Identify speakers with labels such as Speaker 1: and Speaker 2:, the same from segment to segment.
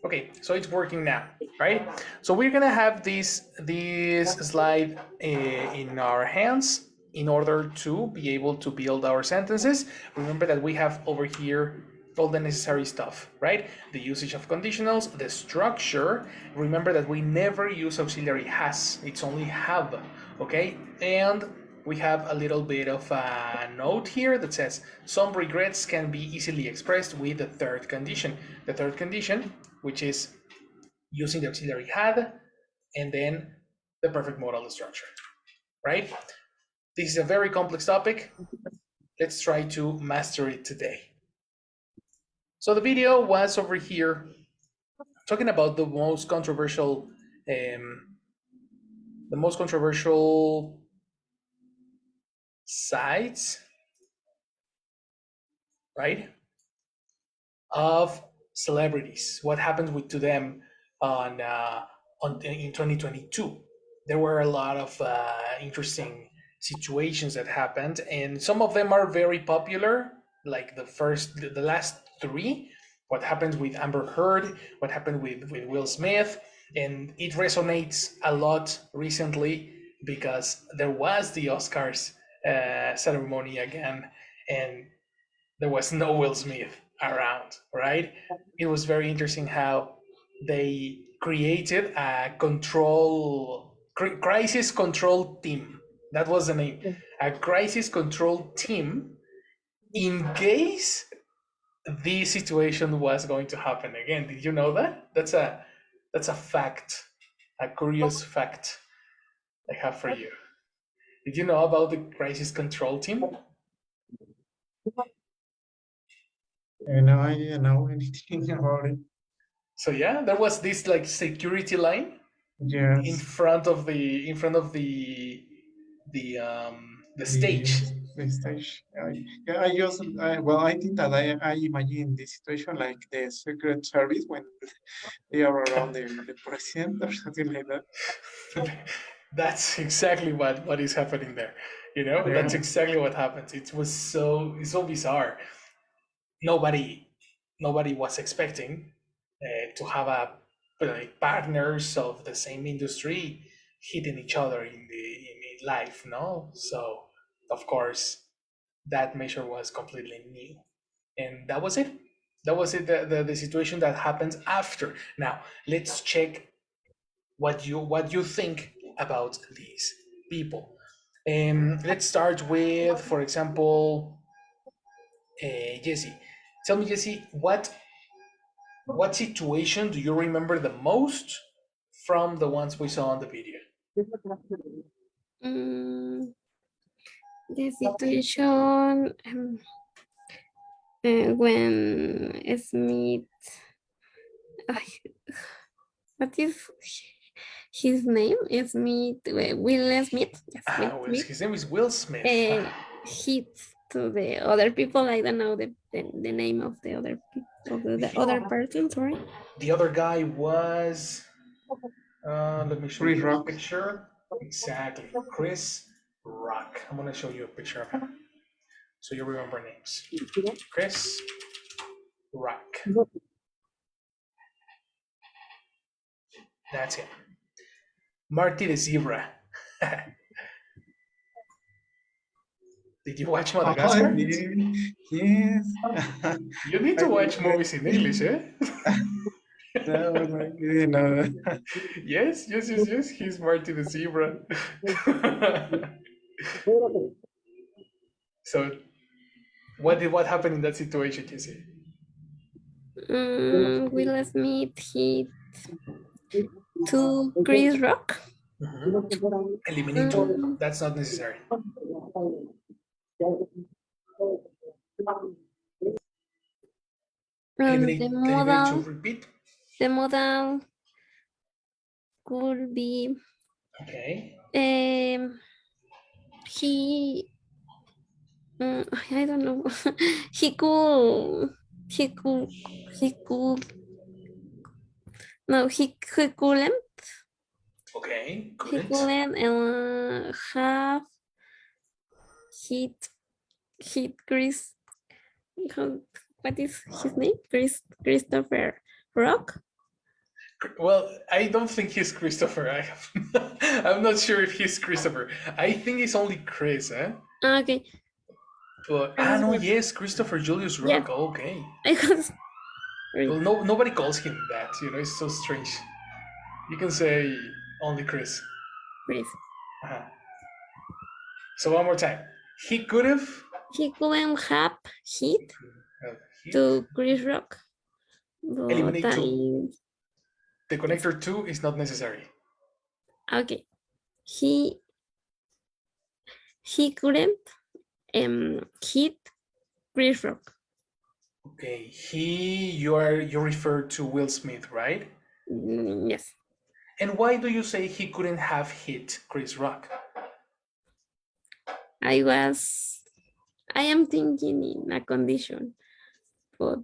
Speaker 1: Okay, so it's working now, right? So we're gonna have this slide in our hands in order to be able to build our sentences. Remember that we have over here all the necessary stuff, right? The usage of conditionals, the structure. Remember that we never use auxiliary has, it's only have, okay? And we have a little bit of a note here that says some regrets can be easily expressed with the third condition. The third condition, which is using the auxiliary had and then the perfect modal structure, right? This is a very complex topic. Let's try to master it today. So the video was over here talking about the most controversial sides, right, of celebrities. What happened to them on in 2022? There were a lot of interesting situations that happened, and some of them are very popular, like the last three. What happened with Amber Heard? What happened with Will Smith? And it resonates a lot recently because there was the Oscars ceremony again, and there was no Will Smith around, right? It was very interesting how they created a crisis control team. That was the name. A crisis control team in case this situation was going to happen again. Did you know that? That's a fact, a curious fact I have for you. Did you know about the crisis control team?
Speaker 2: No, I didn't know anything about it.
Speaker 1: So yeah, there was this like security line in
Speaker 2: Yes,
Speaker 1: front of the
Speaker 2: the
Speaker 1: stage.
Speaker 2: the stage. Yeah, I just well, I think that I imagine the situation like the Secret Service when they are around the president or something like that.
Speaker 1: That's exactly what is happening there. You know, that's
Speaker 2: Yeah,
Speaker 1: exactly what happens. It's so bizarre. Nobody nobody was expecting to have like partners of the same industry hitting each other in life, no? So of course that measure was completely new, and that was it. That was it. The situation that happens after. Now let's check what you think about these people. Let's start with, for example, Jesse. Tell me, Jesse, what situation do you remember the most from the ones we saw on the video?
Speaker 3: Mm, the situation when Smith, what is his name? Smith, Will Smith, yes, Will
Speaker 1: Well,
Speaker 3: Smith,
Speaker 1: his name is Will Smith.
Speaker 3: hits to the other people. I don't know the name of the other of the other person. Sorry.
Speaker 1: The other guy was, let me show
Speaker 2: Chris
Speaker 1: you a
Speaker 2: Rock.
Speaker 1: picture. Exactly, Chris Rock. I'm gonna show you a picture of him so you remember names. Chris Rock. That's him. Marty the Zebra. Did you watch
Speaker 2: Oh,
Speaker 1: Madagascar?
Speaker 2: yes.
Speaker 1: You need
Speaker 2: I
Speaker 1: to watch
Speaker 2: didn't.
Speaker 1: movies in English, eh?
Speaker 2: No, I didn't know that.
Speaker 1: Yes. He's Marty the Zebra. So, what happened in that situation, Jesse?
Speaker 3: Will Smith hit to Chris Rock.
Speaker 1: Eliminate two.
Speaker 3: Um,
Speaker 1: That's not necessary.
Speaker 3: and
Speaker 1: Eliminate two. Repeat.
Speaker 3: the model could be
Speaker 1: Okay.
Speaker 3: he I don't know. he could he could he could no he couldn't
Speaker 1: Okay.
Speaker 3: he
Speaker 1: Couldn't.
Speaker 3: couldn't have hit Chris, what is his name? Christopher Rock.
Speaker 1: Well, I don't think he's Christopher. I'm not sure if he's Christopher. I think it's only Chris, eh?
Speaker 3: Okay.
Speaker 1: But
Speaker 3: Chris
Speaker 1: no,
Speaker 3: Rock.
Speaker 1: yes, Christopher Julius
Speaker 3: Yes,
Speaker 1: Rock. Okay.
Speaker 3: I was
Speaker 1: Well,
Speaker 3: right.
Speaker 1: no, nobody calls him that. It's so strange. You can say only Chris.
Speaker 3: Chris.
Speaker 1: Uh-huh. So one more time. He could have
Speaker 3: He couldn't have hit
Speaker 1: hit.
Speaker 3: to Chris Rock, but
Speaker 1: Eliminate two. The
Speaker 3: yes.
Speaker 1: connector two is not necessary.
Speaker 3: Okay. He couldn't hit Chris Rock.
Speaker 1: Okay. You refer to Will Smith, right?
Speaker 3: Yes.
Speaker 1: And why do you say he couldn't have hit Chris Rock?
Speaker 3: I am thinking in a condition, but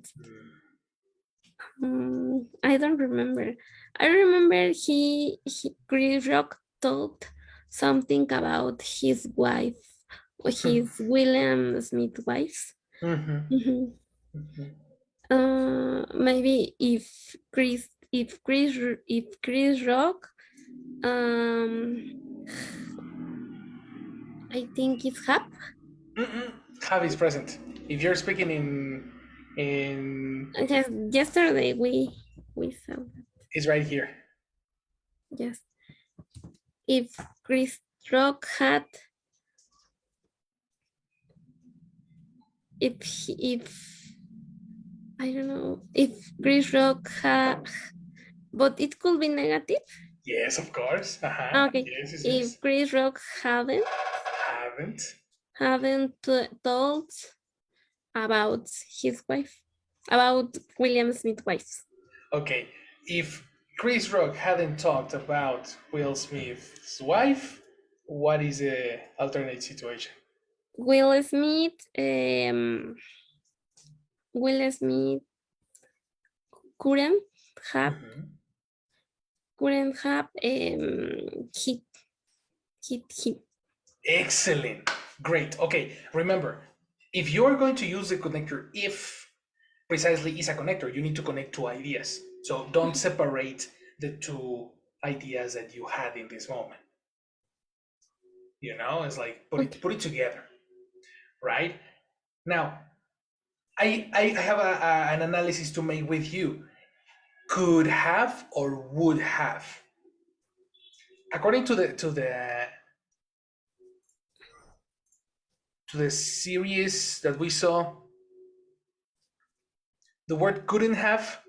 Speaker 3: I don't remember. I remember Chris Rock told something about his wife, his William Smith wife.
Speaker 1: Mm-hmm.
Speaker 3: Mhm.
Speaker 1: Mm-hmm.
Speaker 3: Maybe if Chris Rock, um, I think it's Hap.
Speaker 1: Have is present. If you're speaking in
Speaker 3: Yes, yesterday we saw that.
Speaker 1: it's right here.
Speaker 3: Yes, if Chris Rock had, if I don't know, if Chris Rock had, but it could be negative.
Speaker 1: Yes, of course.
Speaker 3: Okay,
Speaker 1: Yes, yes, yes.
Speaker 3: if Chris Rock
Speaker 1: Haven't.
Speaker 3: told about his wife, about William Smith's wife.
Speaker 1: Okay. If Chris Rock hadn't talked about Will Smith's wife, what is the alternate situation?
Speaker 3: Will Smith, Will Smith couldn't have
Speaker 1: Mhm.
Speaker 3: hit him.
Speaker 1: Excellent. Great. Okay. Remember, if you're going to use the connector, if precisely is a connector, you need to connect two ideas. So don't separate the two ideas that you had in this moment. It's like put it together, right? Now, I have an analysis to make with you. Could have or would have. According to the series that we saw, the word couldn't have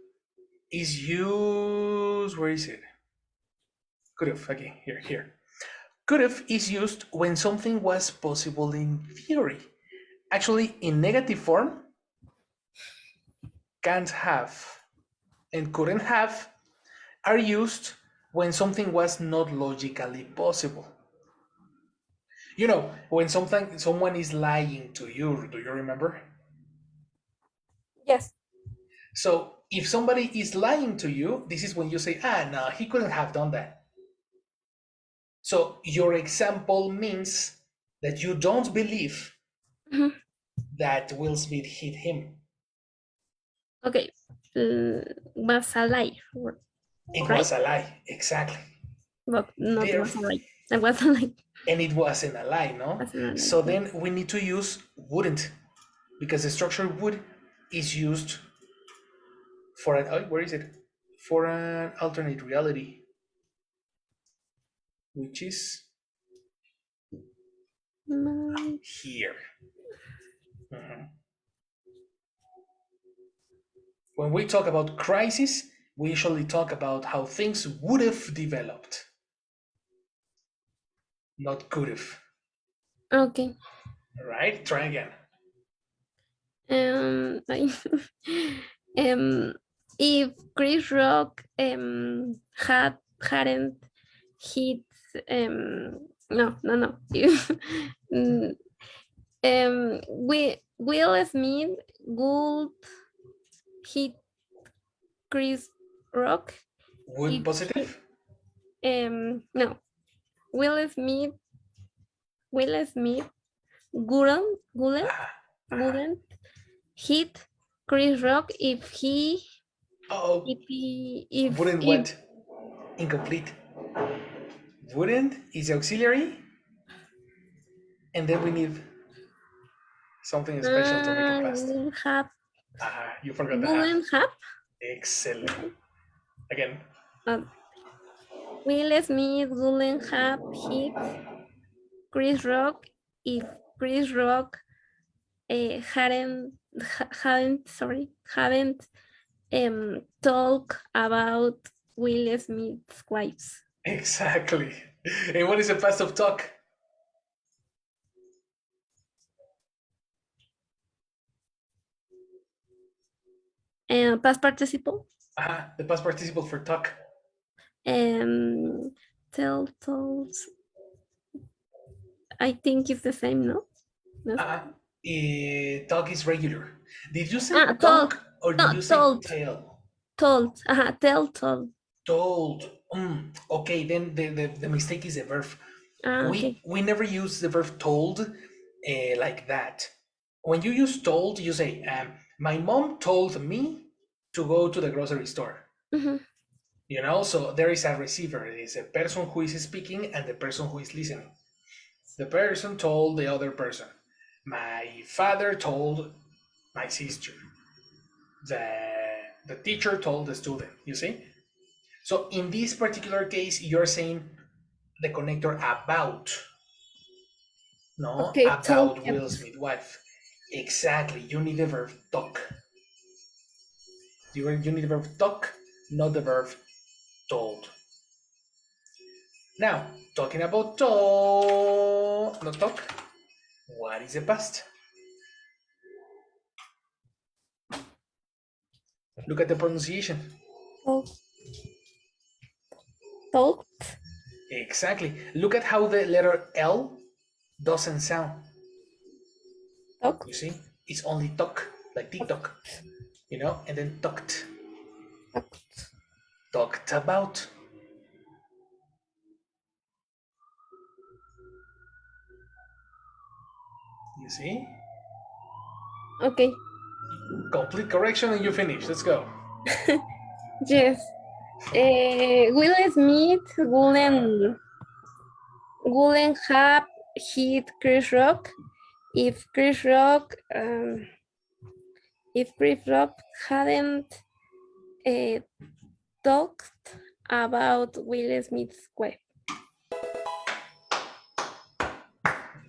Speaker 1: is used. Where is it? Could have. Okay, here. Could have is used when something was possible in theory. Actually, in negative form, can't have and couldn't have are used when something was not logically possible. When someone is lying to you, do you remember?
Speaker 3: Yes.
Speaker 1: So if somebody is lying to you, this is when you say, no, he couldn't have done that. So your example means that you don't believe
Speaker 3: Mhm.
Speaker 1: that Will Smith hit him.
Speaker 3: Okay, was a lie,
Speaker 1: It
Speaker 3: right?
Speaker 1: was a lie, exactly.
Speaker 3: But not
Speaker 1: There,
Speaker 3: was a lie. That was a lie.
Speaker 1: and it wasn't a lie, no?
Speaker 3: Was not a lie.
Speaker 1: So then we need to use wouldn't, because the structure would is used for where is it? For an alternate reality, which is here. Mhm. When we talk about crisis, we usually talk about how things would have developed, not could have.
Speaker 3: Okay.
Speaker 1: All right, try again.
Speaker 3: I, if Chris Rock hadn't hit no if Will Smith would hit Chris Rock
Speaker 1: Would
Speaker 3: if
Speaker 1: positive?
Speaker 3: no Will Smith Will Smith wouldn't wouldn't wouldn't hit Chris Rock if he
Speaker 1: Oh,
Speaker 3: if he if
Speaker 1: wouldn't
Speaker 3: if
Speaker 1: what? Incomplete. Wouldn't is auxiliary, and then we need something special to make it past.
Speaker 3: Will have.
Speaker 1: You forgot the have.
Speaker 3: Wouldn't have.
Speaker 1: Excellent.
Speaker 3: Okay.
Speaker 1: Again.
Speaker 3: Will Smith wouldn't have hit Chris Rock if Chris Rock hadn't talk about Will Smith's wives.
Speaker 1: Exactly. And what is the past of talk?
Speaker 3: Past participle.
Speaker 1: The past participle for talk.
Speaker 3: Told. I think it's the same, no?
Speaker 1: Talk is regular. Did you say
Speaker 3: told.
Speaker 1: talk or did you say
Speaker 3: Told.
Speaker 1: tell?
Speaker 3: Told. Told.
Speaker 1: Told. Okay, then the mistake is the verb.
Speaker 3: Okay.
Speaker 1: We never use the verb told like that. When you use told, you say, my mom told me to go to the grocery store. You know, so there is a receiver. It is a person who is speaking and the person who is listening. The person told the other person. My father told my sister. The teacher told the student, you see? So in this particular case, you're saying the connector about. No,
Speaker 3: Okay,
Speaker 1: about Will Smith wife. Exactly. You need the verb talk. You need the verb talk, not the verb told. Now, talking about talk, not talk, what is the past? Look at the pronunciation.
Speaker 3: Talked.
Speaker 1: Exactly. Look at how the letter L doesn't sound.
Speaker 3: Talk.
Speaker 1: You see? It's only talk, like TikTok, you know, and then talked. Talked about. You see?
Speaker 3: Okay.
Speaker 1: Complete correction and you finish. Let's go.
Speaker 3: Yes. Will Smith wouldn't have hit Chris Rock if Chris Rock hadn't talked about Will Smith's wife.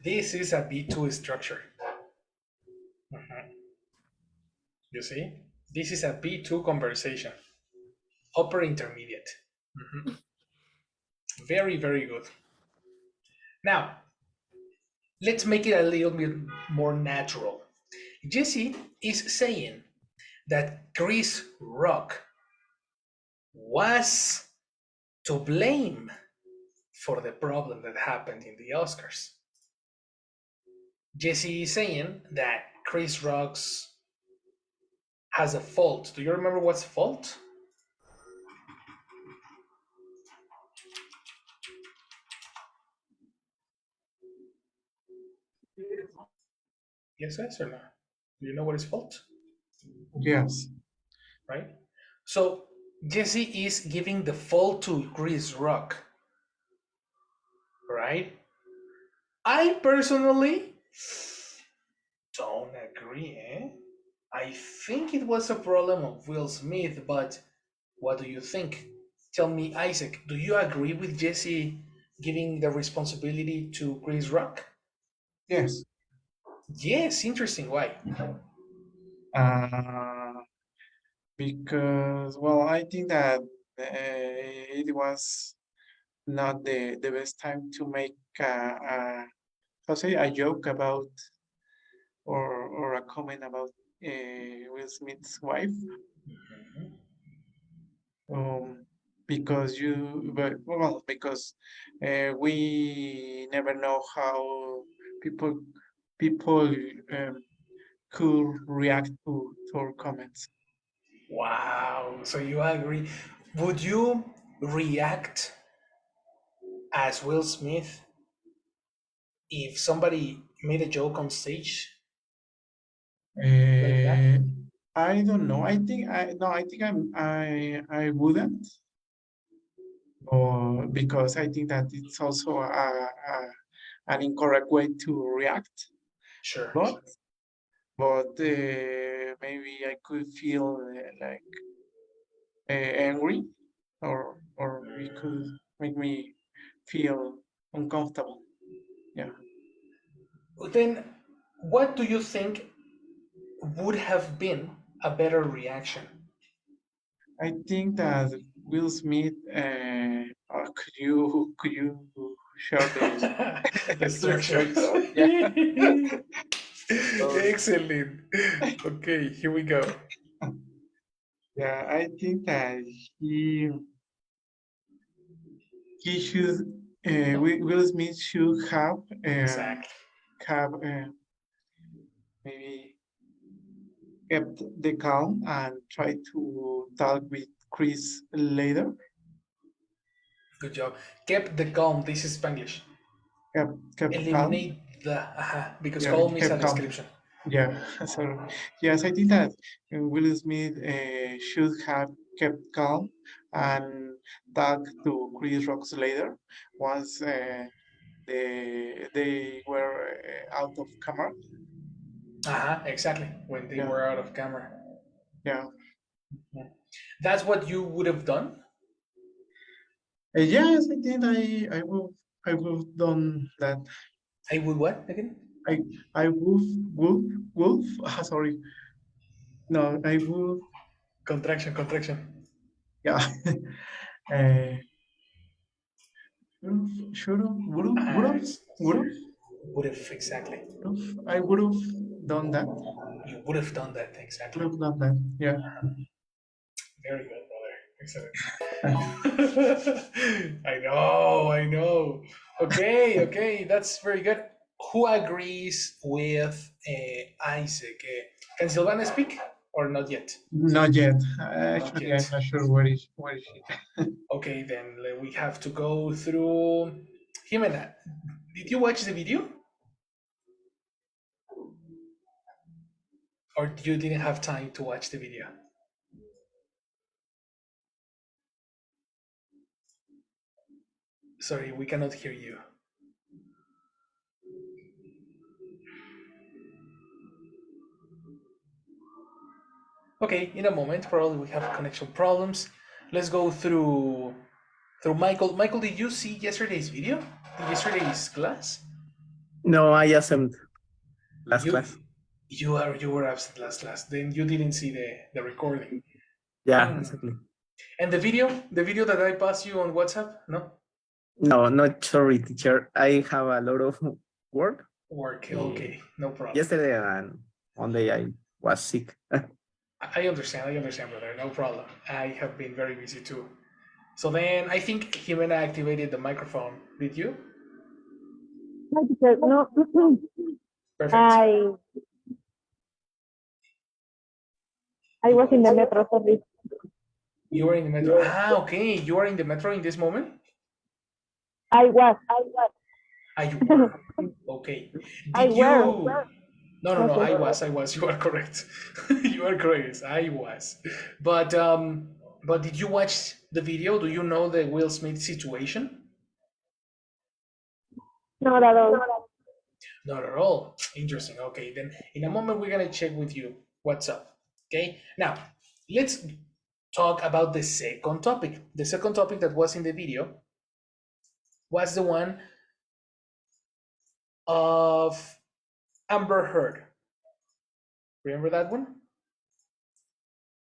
Speaker 1: This is a B2 structure. You see? This is a B2 conversation. Upper intermediate. Very, very good. Now, let's make it a little bit more natural. Jesse is saying that Chris Rock was to blame for the problem that happened in the Oscars. Jesse is saying that Chris Rock's has a fault. Do you remember what's fault? Yes or no? Do you know what is fault?
Speaker 2: Yes.
Speaker 1: Right? So Jesse is giving the fault to Chris Rock. Right? I personally don't agree. I think it was a problem of Will Smith, but what do you think? Tell me, Isaac, do you agree with Jesse giving the responsibility to Chris Rock?
Speaker 2: Yes.
Speaker 1: Yes, interesting. Why?
Speaker 2: Uh, because, well, I think that it was not the best time to make how say a joke about or a comment about Will Smith's wife. Because because we never know how people people could react to our comments.
Speaker 1: Wow. So you agree. Would you react as Will Smith if somebody made a joke on stage like that?
Speaker 2: I don't know. I think I no. I think I wouldn't. or because I think that it's also an incorrect way to react.
Speaker 1: Sure.
Speaker 2: But maybe I could feel like angry, or it could make me feel uncomfortable. Yeah,
Speaker 1: Then, what do you think would have been a better reaction?
Speaker 2: I think that Will Smith. Could you share the
Speaker 1: The
Speaker 2: the
Speaker 1: structures.
Speaker 2: structure? Yeah. So
Speaker 1: Excellent. Okay, here we go.
Speaker 2: yeah, I think that he he should. Will Smith should
Speaker 1: Exactly.
Speaker 2: have maybe kept the calm and try to talk with Chris later.
Speaker 1: Good job. Kept the calm. This is Spanglish.
Speaker 2: Kept calm.
Speaker 1: Eliminate the because
Speaker 2: Yeah,
Speaker 1: calm is a
Speaker 2: kept calm.
Speaker 1: description.
Speaker 2: Yeah, so yes, I think that Will Smith should have kept calm and talk to Chris Rocks later once they were out of camera.
Speaker 1: Exactly. When they
Speaker 2: Yeah,
Speaker 1: were out of camera.
Speaker 2: yeah.
Speaker 1: That's what you would have done.
Speaker 2: Yes, I think I will done that.
Speaker 1: I would what again?
Speaker 2: I I wolf sorry. No, I would,
Speaker 1: Contraction, contraction.
Speaker 2: yeah. uh, should have,
Speaker 1: It's, would have exactly.
Speaker 2: I would have done that.
Speaker 1: You would have done that
Speaker 2: Would
Speaker 1: exactly.
Speaker 2: have done that. Yeah.
Speaker 1: Very good, brother. Excellent. I know, I know. Okay, okay, that's very good. Who agrees with Isaac? Can Silvana speak or not yet?
Speaker 2: Not yet.
Speaker 1: Not
Speaker 2: Actually, I'm
Speaker 1: yet.
Speaker 2: not sure where is she.
Speaker 1: Okay, then we have to go through. Jimena, did you watch the video or you didn't have time to watch the video? Sorry, we cannot hear you. Okay, in a moment, probably we have connection problems. Let's go through Michael. Michael, did you see yesterday's video? Yesterday's class?
Speaker 4: No, I assumed last
Speaker 1: You
Speaker 4: class.
Speaker 1: you were absent last class. Then you didn't see the recording.
Speaker 4: Yeah,
Speaker 1: Hmm.
Speaker 4: exactly.
Speaker 1: And the video that I passed you on WhatsApp? No
Speaker 4: No, not sorry, teacher. I have a lot of work.
Speaker 1: work.
Speaker 4: Uh,
Speaker 1: Okay, no problem.
Speaker 4: Yesterday and Monday I was sick.
Speaker 1: I understand, brother. No problem. I have been very busy too. So then I think Jimena activated the microphone. Did you?
Speaker 5: No, teacher, no,
Speaker 1: Perfect.
Speaker 5: I was in the metro, sorry.
Speaker 1: You were in the metro. Okay. You are in the metro in this moment?
Speaker 5: I was,
Speaker 1: You were. Okay.
Speaker 5: I
Speaker 1: Did
Speaker 5: were.
Speaker 1: you? No.
Speaker 5: Okay.
Speaker 1: I was. You are correct. You are correct. I was. But did you watch the video? Do you know the Will Smith situation?
Speaker 5: Not at all.
Speaker 1: Not at all. Interesting. Okay, then in a moment we're gonna check with you what's up. Okay. Now let's talk about the second topic. The second topic that was in the video was the one of Amber Heard. Remember that one?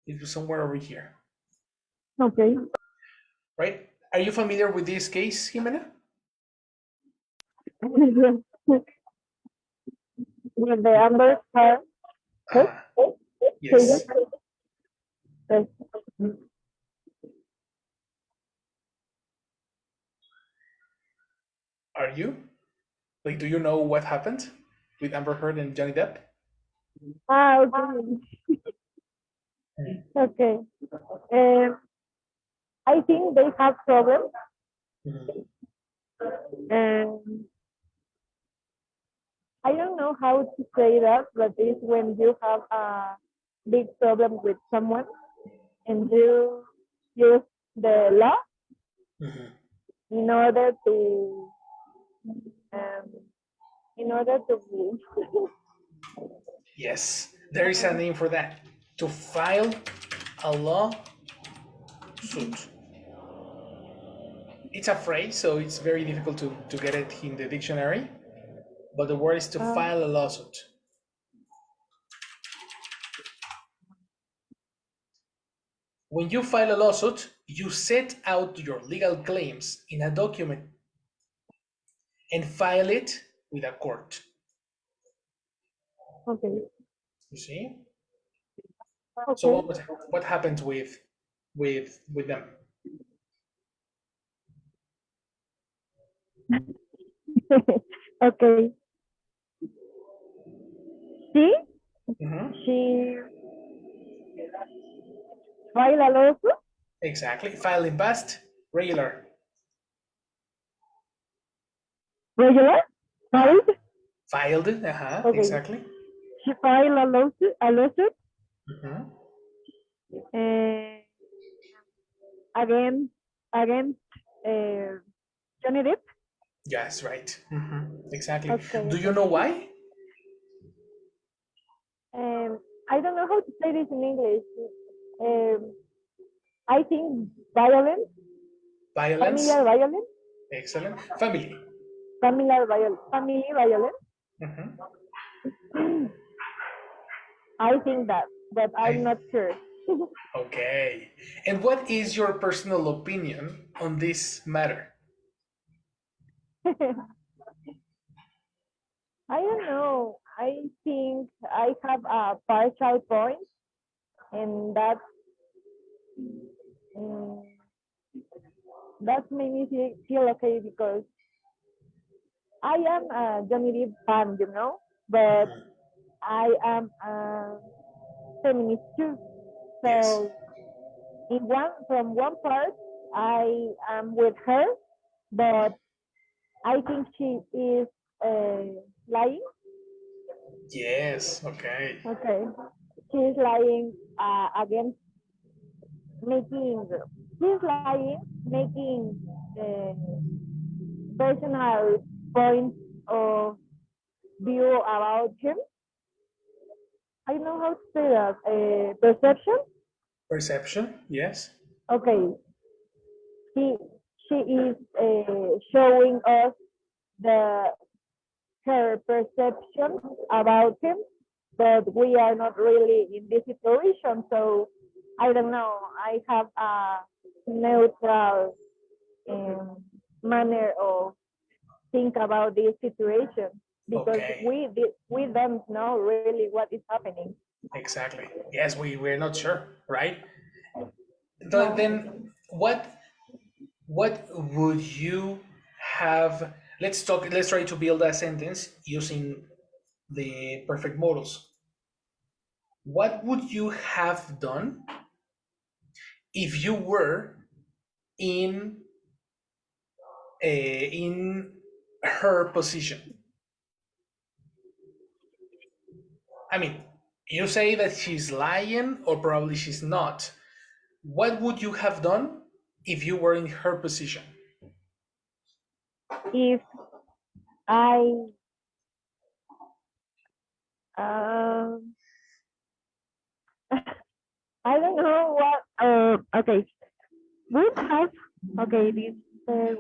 Speaker 1: It was somewhere over here,
Speaker 5: Okay.
Speaker 1: right? Are you familiar with this case, Jimena?
Speaker 5: With the Amber Heard.
Speaker 1: Ah, yes.
Speaker 5: Yes.
Speaker 1: Are you? Like, do you know what happened with Amber Heard and Johnny Depp?
Speaker 5: Okay. Okay. Um, I think they have problems.
Speaker 1: Mhm.
Speaker 5: Um, I don't know how to say that, but it's when you have a big problem with someone and you use the law
Speaker 1: Mhm.
Speaker 5: in order to um, in order to
Speaker 1: Yes, there is a name for that. To file a lawsuit. It's a phrase, so it's very difficult to get it in the dictionary. But the word is to file a lawsuit. When you file a lawsuit, you set out your legal claims in a document and file it with a court.
Speaker 5: okay.
Speaker 1: You see?
Speaker 5: Okay.
Speaker 1: So what happens with them?
Speaker 5: Okay. See,
Speaker 1: Mhm.
Speaker 5: she filed a lawsuit.
Speaker 1: Exactly. File in past, regular.
Speaker 5: Regular? Filed?
Speaker 1: Filed.
Speaker 5: Okay.
Speaker 1: Exactly.
Speaker 5: She filed a lawsuit
Speaker 1: Mhm.
Speaker 5: uh, against against uh, Johnny Depp.
Speaker 1: Yes, right. Exactly.
Speaker 5: Okay,
Speaker 1: Do you
Speaker 5: okay.
Speaker 1: know why?
Speaker 5: I don't know how to say this in English. I think violence,
Speaker 1: Violence.
Speaker 5: familiar violence,
Speaker 1: Excellent. Family.
Speaker 5: family violence.
Speaker 1: Mhm.
Speaker 5: I think that, but I'm
Speaker 1: I-
Speaker 5: not sure.
Speaker 1: Okay. And what is your personal opinion on this matter?
Speaker 5: I don't know. I think I have a partial point, and mm, that made me feel okay because I am a Johnny Depp fan, but I am a feminist too.
Speaker 1: Yes.
Speaker 5: So from one part, I am with her, but I think she is lying.
Speaker 1: Yes. Okay.
Speaker 5: Okay, she is lying against making. She's lying, making uh, personal points of view about him. I know how to say that. Perception.
Speaker 1: Perception. Yes.
Speaker 5: Okay, she she is showing us the her perception about him, but we are not really in this situation. So I don't know. I have a neutral manner of think about this situation because
Speaker 1: Okay.
Speaker 5: we don't know really what is happening.
Speaker 1: Exactly. Yes, we're not sure, right?
Speaker 5: No.
Speaker 1: Then what would you have? Let's try to build a sentence using the perfect modals. What would you have done if you were in in her position? I mean, you say that she's lying or probably she's not. What would you have done if you were in her position?
Speaker 5: If I um I don't know what okay would have okay this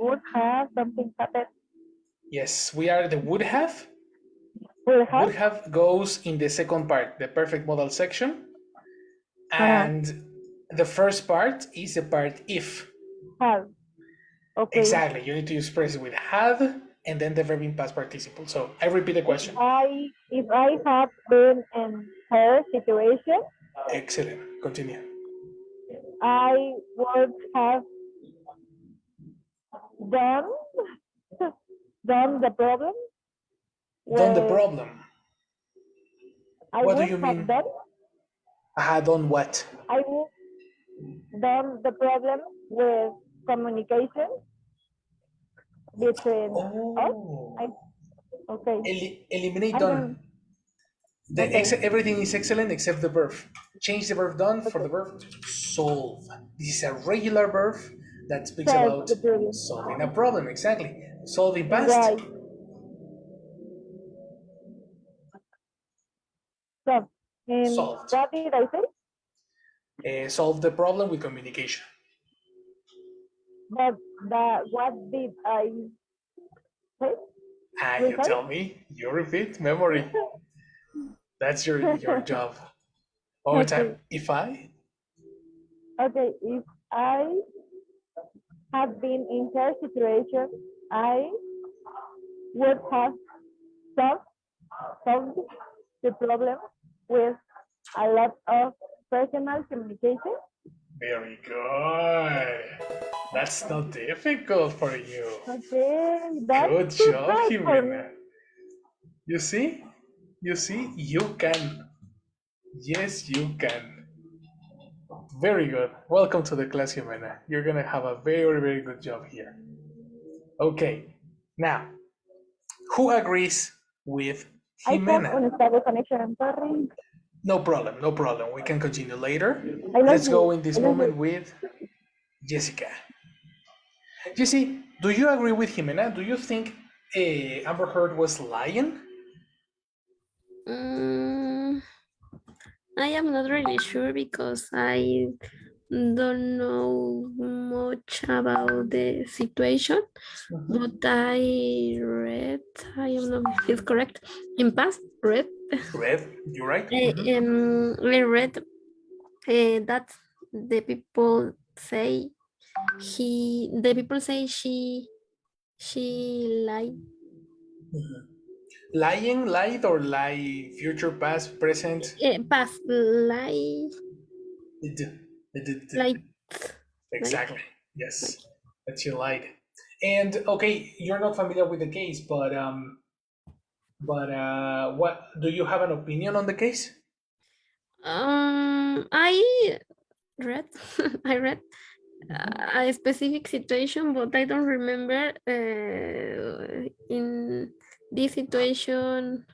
Speaker 5: would have something happened
Speaker 1: Yes, we are the would have.
Speaker 5: will have
Speaker 1: Would have goes in the second part, the perfect modal section.
Speaker 5: uh,
Speaker 1: And the first part is the part if.
Speaker 5: have okay
Speaker 1: Exactly. You need to use present with had and then the verb in past participle. So I repeat the question.
Speaker 5: if I have been in her situation
Speaker 1: Excellent. Continue.
Speaker 5: I would have done done the problem
Speaker 1: Done the
Speaker 5: with
Speaker 1: problem.
Speaker 5: I
Speaker 1: What do
Speaker 5: would
Speaker 1: you
Speaker 5: have
Speaker 1: mean?
Speaker 5: done
Speaker 1: Done what?
Speaker 5: I would done the problem with communication between us.
Speaker 1: Oh,
Speaker 5: I okay.
Speaker 1: eliminate
Speaker 5: I don't
Speaker 1: done.
Speaker 5: okay.
Speaker 1: Everything is excellent except the verb. Change the verb done for the verb solve. This is a regular verb That speaks
Speaker 5: solve
Speaker 1: about
Speaker 5: the problem.
Speaker 1: solving a problem, exactly. Solving past,
Speaker 5: Right. So, and
Speaker 1: solved.
Speaker 5: what did I say?
Speaker 1: Solve the problem with communication.
Speaker 5: But what did I say?
Speaker 1: You
Speaker 5: Sorry?
Speaker 1: tell me, you repeat, memory. That's your job. One more time.
Speaker 5: Okay.
Speaker 1: If I,
Speaker 5: Okay. If I had been in her situation, I would have solved, solved the problem with a lot of personal communication.
Speaker 1: very good. That's not difficult for you.
Speaker 5: Okay, that's
Speaker 1: Good
Speaker 5: too
Speaker 1: job,
Speaker 5: hard for me.
Speaker 1: Jimena. You see? You see? You can. Yes, you can. Very good. Welcome to the class, Jimena. You're gonna have a very, very good job here. Okay. Now, who agrees with
Speaker 5: I have
Speaker 1: Jimena?
Speaker 5: unstable connection. Sorry.
Speaker 1: No problem, no problem. We can continue later.
Speaker 5: I love
Speaker 1: Let's go
Speaker 5: you.
Speaker 1: in this
Speaker 5: I love
Speaker 1: moment
Speaker 5: you.
Speaker 1: with Jessica. Jessie, do you agree with Jimena? Do you think Amber Heard was lying?
Speaker 3: Mm, I am not really sure because I don't know much about the situation, but I am not if it's correct, in past read,
Speaker 1: Red, you're right.
Speaker 3: I read that the people say she lied,
Speaker 1: Lying, lied, or lie, future, past, present?
Speaker 3: past lie,
Speaker 1: D-
Speaker 3: lied, lied,
Speaker 1: Exactly.
Speaker 3: lied.
Speaker 1: Yes, that she lied. And okay, you're not familiar with the case, but what do you have an opinion on the case?
Speaker 3: I read, I read a specific situation, but I don't remember in this situation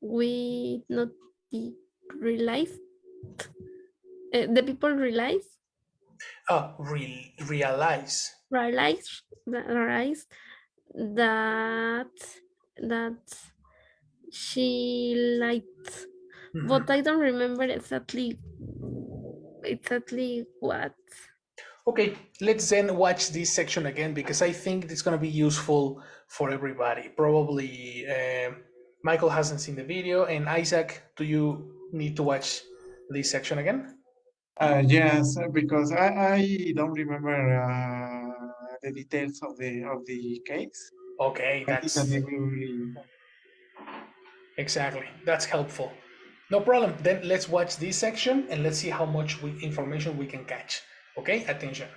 Speaker 3: we not realize the people
Speaker 1: Realize.
Speaker 3: realize that that she liked, but I don't remember exactly what.
Speaker 1: Okay, let's then watch this section again because I think it's going to be useful for everybody. Probably Michael hasn't seen the video, and Isaac, do you need to watch this section again?
Speaker 2: Yes, because I don't remember the details of the case.
Speaker 1: Okay,
Speaker 2: I think that
Speaker 1: that's
Speaker 2: they will really.
Speaker 1: exactly, that's helpful. No problem. Then let's watch this section and let's see how much information we can catch. Okay, attention.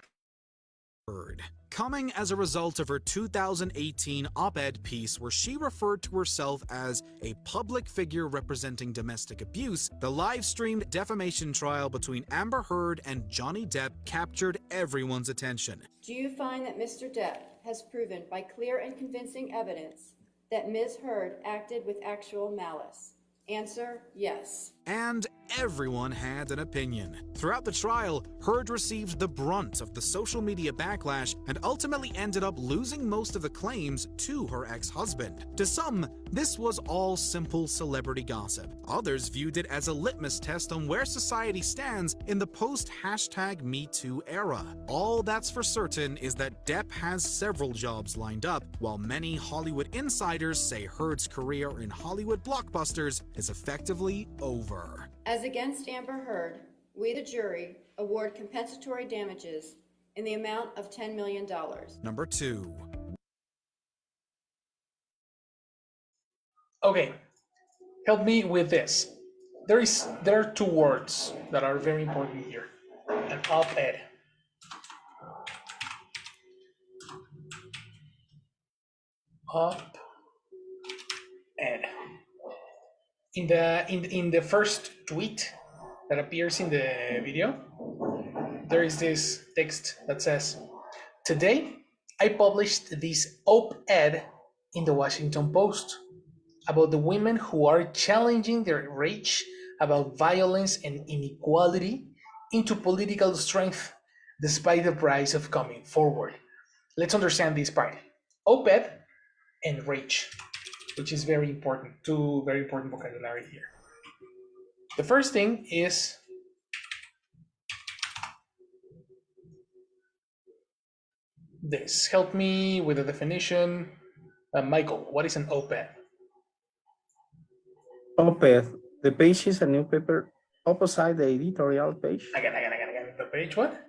Speaker 6: Coming as a result of her 2018 op-ed piece where she referred to herself as a public figure representing domestic abuse, the live-streamed defamation trial between Amber Heard and Johnny Depp captured everyone's attention.
Speaker 7: Do you find that Mr. Depp has proven by clear and convincing evidence that Ms. Heard acted with actual malice? Answer, yes.
Speaker 6: And everyone had an opinion. Throughout the trial, Heard received the brunt of the social media backlash and ultimately ended up losing most of the claims to her ex-husband. To some, this was all simple celebrity gossip. Others viewed it as a litmus test on where society stands in the post-#MeToo era. All that's for certain is that Depp has several jobs lined up, while many Hollywood insiders say Heard's career in Hollywood blockbusters is effectively over.
Speaker 7: As against Amber Heard, we, the jury, award compensatory damages in the amount of $10 million.
Speaker 6: Number 2.
Speaker 1: Okay, help me with this. There are two words that are very important here. An op-ed. Op-ed. In the first tweet that appears in the video, there is this text that says, "Today, I published this op-ed in the Washington Post about the women who are challenging their rage about violence and inequality into political strength despite the price of coming forward. Let's understand this part. Op-ed and rage, which is very important, two very important vocabulary here. The first thing is this. Help me with the definition. Michael, what is an op-ed?
Speaker 4: Op-ed. The page is a newspaper opposite the editorial page.
Speaker 1: Again. The page what?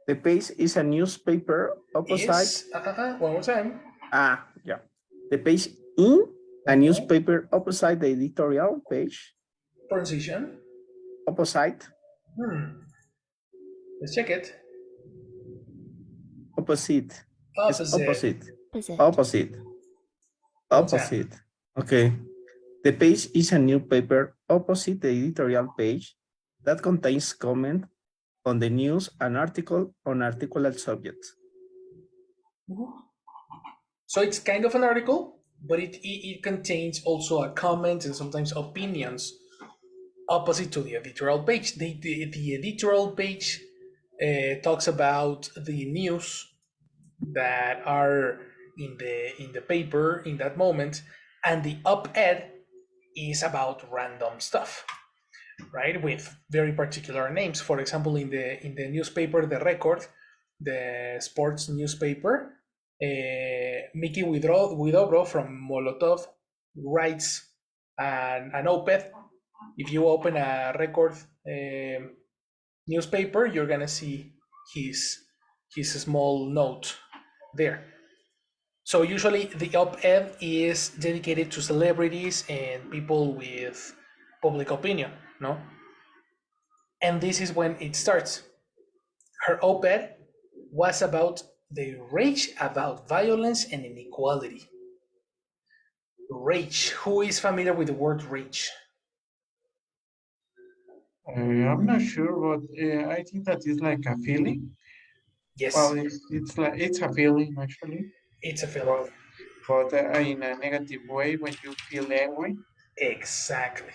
Speaker 4: The page is a newspaper opposite.
Speaker 1: Is, one more time.
Speaker 4: Yeah. The page in a newspaper opposite the editorial page.
Speaker 1: Pronunciation.
Speaker 4: Opposite.
Speaker 1: Let's check it.
Speaker 4: Opposite. It's
Speaker 1: Opposite.
Speaker 4: Opposite. Okay. The page is a newspaper opposite the editorial page that contains comment on the news and article on articulate subjects.
Speaker 1: So it's kind of an article, but it contains also a comment and sometimes opinions opposite to the editorial page. The editorial page talks about the news that are in the paper in that moment, and the op-ed is about random stuff, right? With very particular names. For example, in the newspaper, The Record, the sports newspaper, Mickey Widobro from Molotov writes an op-ed. If you open a Record newspaper, you're gonna see his small note there. So usually the op-ed is dedicated to celebrities and people with public opinion, no? And this is when it starts. Her op-ed was about the rage about violence and inequality. Rage. Who is familiar with the word rage?
Speaker 2: I'm not sure, but I think that is like a feeling.
Speaker 1: Yes.
Speaker 2: Well, it's a feeling actually.
Speaker 1: It's a feeling.
Speaker 2: But in a negative way when you feel angry.
Speaker 1: Exactly.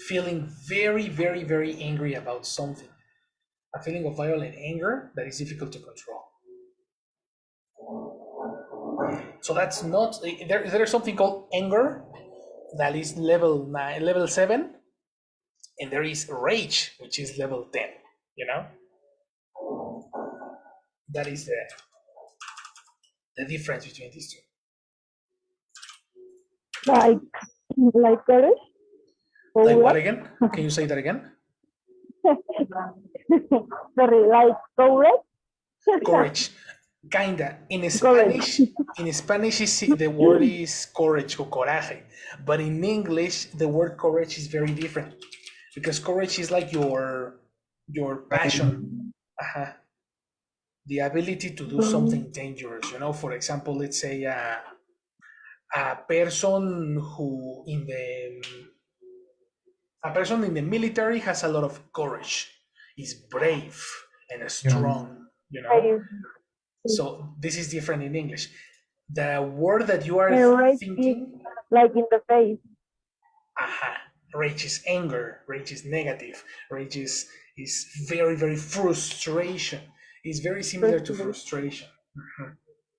Speaker 1: Feeling very, very, very angry about something. A feeling of violent anger that is difficult to control. So that's not, there's something called anger that is level 7, and there is rage, which is level 10, you know? That is the difference between these two.
Speaker 5: Like courage?
Speaker 1: Like what again? Can you say that again?
Speaker 5: Sorry, like courage?
Speaker 1: Courage. Kinda. In Spanish, the word is courage or coraje. But in English, the word courage is very different. Because courage is like your passion. The ability to do something dangerous, you know. For example, let's say a person in the military has a lot of courage, is brave and strong, you know. So this is different in English. The word that you are thinking,
Speaker 5: like in the face.
Speaker 1: Rage is anger, rage is negative, rage is very, very frustration. It's very similar to frustration.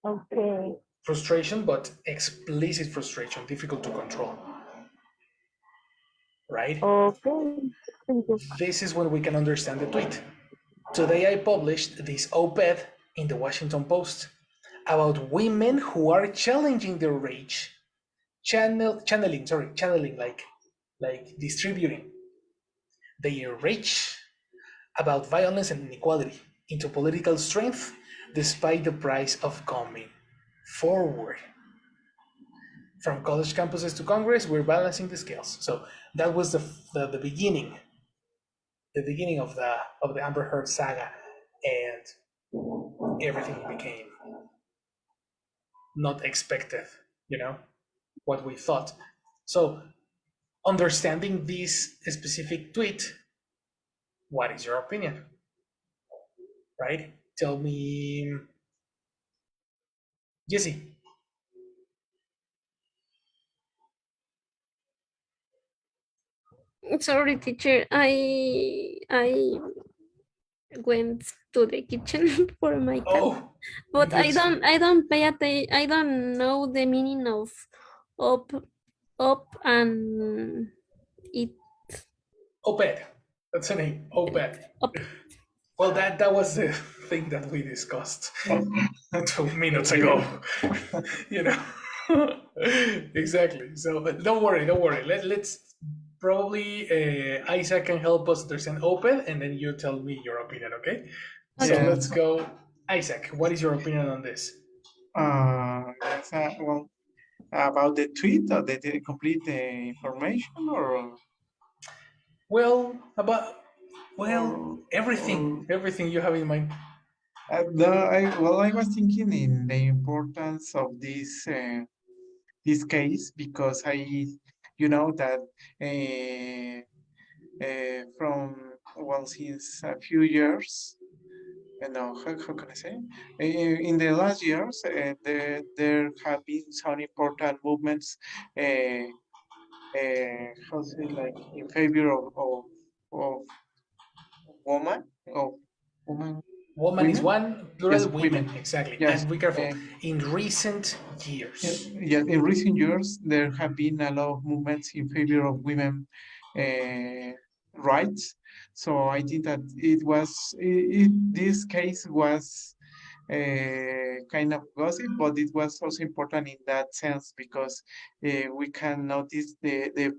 Speaker 5: Okay.
Speaker 1: Frustration, but explicit frustration, difficult to control. Right?
Speaker 5: Okay.
Speaker 1: This is when we can understand the tweet. Today I published this op-ed in the Washington Post about women who are challenging their rage, channeling, like distributing their rage about violence and inequality into political strength despite the price of coming forward. From college campuses to Congress, we're balancing the scales. So that was the beginning of the Amber Heard saga, and everything became not expected, you know, what we thought. So understanding this specific tweet, what is your opinion? Right? Tell me, Jesse.
Speaker 3: Sorry, teacher. I went to the kitchen for my cat.
Speaker 1: Oh,
Speaker 3: But
Speaker 1: good.
Speaker 3: I don't pay attention. I don't know the meaning of up, and it
Speaker 1: Oped. That's the name. Oped.
Speaker 3: up.
Speaker 1: Well, that was the thing that we discussed
Speaker 2: Oh,
Speaker 1: 2 minutes
Speaker 2: okay.
Speaker 1: ago. You know. Exactly. So don't worry, don't worry. Let's probably Isaac can help us understand Oped, and then you tell me your opinion. Okay. So
Speaker 3: Okay.
Speaker 1: let's go. Isaac, what is your opinion on this?
Speaker 2: Yes, well, about the tweet or the complete information
Speaker 1: Well, about
Speaker 2: or
Speaker 1: everything you have in mind.
Speaker 2: no, I was thinking in the importance of this case because you know that from since a few years, no, how can I say? In the last years, there have been some important movements. How say like in favor of woman of woman
Speaker 1: Woman is
Speaker 2: women.
Speaker 1: one, plural
Speaker 2: Yes,
Speaker 1: women,
Speaker 2: women.
Speaker 1: exactly.
Speaker 2: Yes.
Speaker 1: And be careful. In recent years.
Speaker 2: Yes, in recent years, there have been a lot of movements in favor of women rights. So I think that this case was kind of gossip, but it was also important in that sense because we can notice the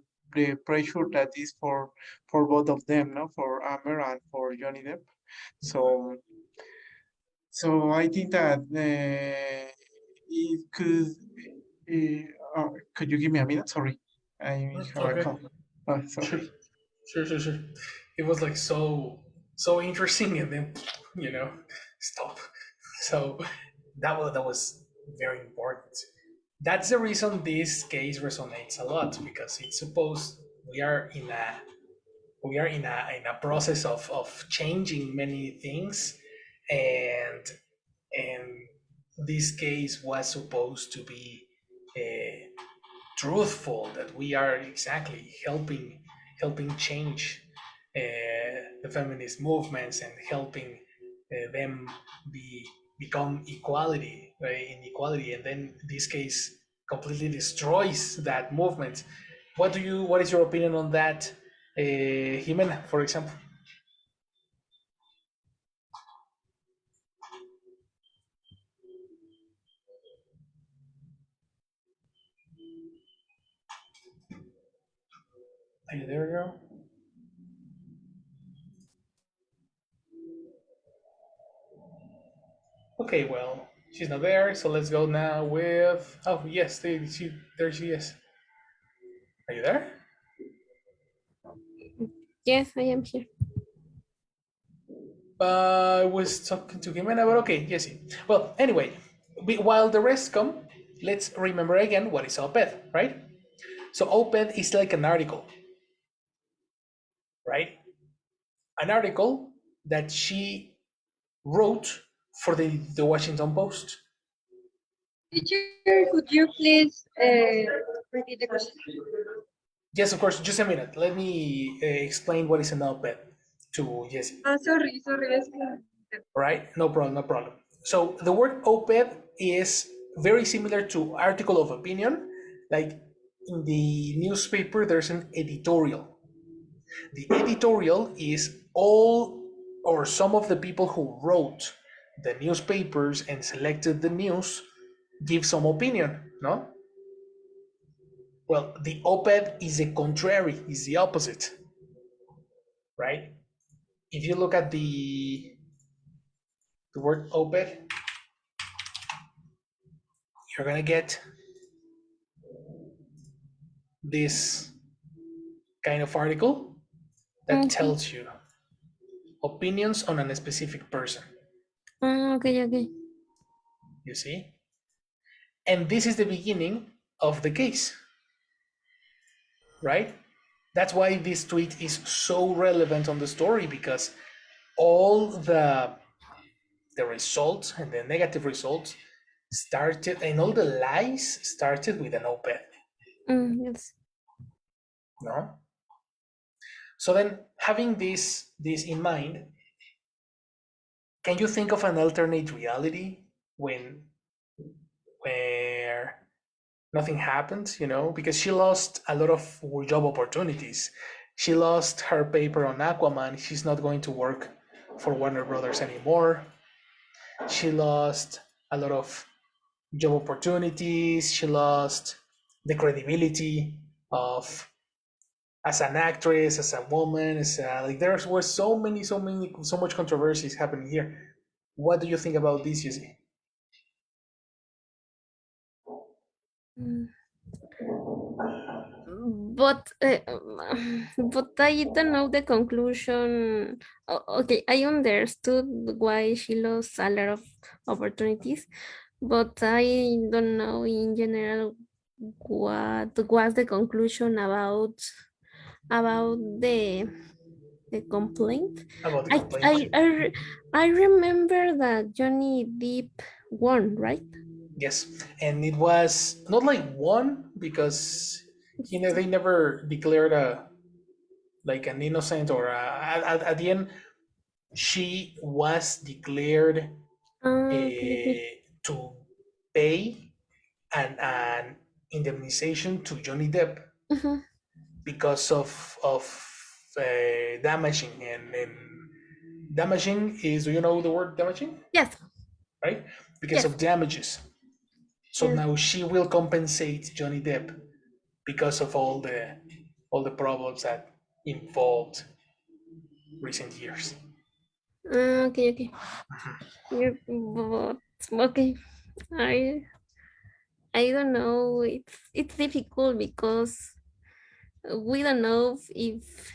Speaker 2: pressure that is for both of them, no, for Amber and for Johnny Depp. So I think that it could you give me a minute? Sorry, I have a
Speaker 1: Okay.
Speaker 2: call.
Speaker 1: Sure.
Speaker 2: Sorry.
Speaker 1: Sure. It was like so interesting, and then stop. So that was very important. That's the reason this case resonates a lot because it's supposed we are in a in a process of changing many things, and and this case was supposed to be truthful, that we are exactly helping change the feminist movements and helping them become inequality, and then this case completely destroys that movement. What is your opinion on that, Jimena, for example? Are you there, girl? Okay, well, she's not there, so let's go now with. Oh, yes, there she is. Are you there?
Speaker 3: Yes, I am here.
Speaker 1: I was talking to Jimena, but okay, yes. Well, anyway, while the rest come, let's remember again what is op-ed, right? So op-ed is like an article, right? An article that she wrote for the Washington Post.
Speaker 8: Teacher, could you please repeat the question?
Speaker 1: Yes, of course. Just a minute. Let me explain what is an op-ed to Jesse.
Speaker 8: Sorry, es que
Speaker 1: Right? No problem, no problem. So the word op-ed is very similar to article of opinion. Like in the newspaper, there's an editorial. The editorial is all or some of the people who wrote the newspapers and selected the news give some opinion, no? Well, the op-ed is the contrary, is the opposite, right? If you look at the word op-ed, you're gonna get this kind of article that tells you opinions on a specific person.
Speaker 3: Okay.
Speaker 1: You see? And this is the beginning of the case, right? That's why this tweet is so relevant on the story, because all the results and the negative results started, and all the lies started with an op-ed,
Speaker 3: Yes.
Speaker 1: no? So then, having this in mind, Can you think of an alternate reality when where nothing happened, because she lost a lot of job opportunities. She lost her paper on Aquaman. She's not going to work for Warner Brothers anymore. She lost a lot of job opportunities. She lost the credibility of as an actress, as a woman, like there were so much controversies happening here. What do you think about this, Yuzi?
Speaker 3: Mm. But but I don't know the conclusion. Okay, I understood why she lost a lot of opportunities, but I don't know in general what was the conclusion about the complaint.
Speaker 1: About the
Speaker 3: I
Speaker 1: complaint?
Speaker 3: I I, re- I remember that Johnny Depp won, right?
Speaker 1: Yes, and it was not like one because they never declared a like an innocent or at the end she was declared
Speaker 3: Okay, okay.
Speaker 1: to pay an indemnization to Johnny Depp
Speaker 3: Mhm.
Speaker 1: because of damaging and damaging is, do you know the word damaging,
Speaker 3: Yes,
Speaker 1: right? Because
Speaker 3: yes,
Speaker 1: of damages. So
Speaker 3: yes.
Speaker 1: now she will compensate Johnny Depp because of all the problems that involved recent years.
Speaker 3: Okay, okay. Yeah, but okay. I I don't know. It's difficult because we don't know if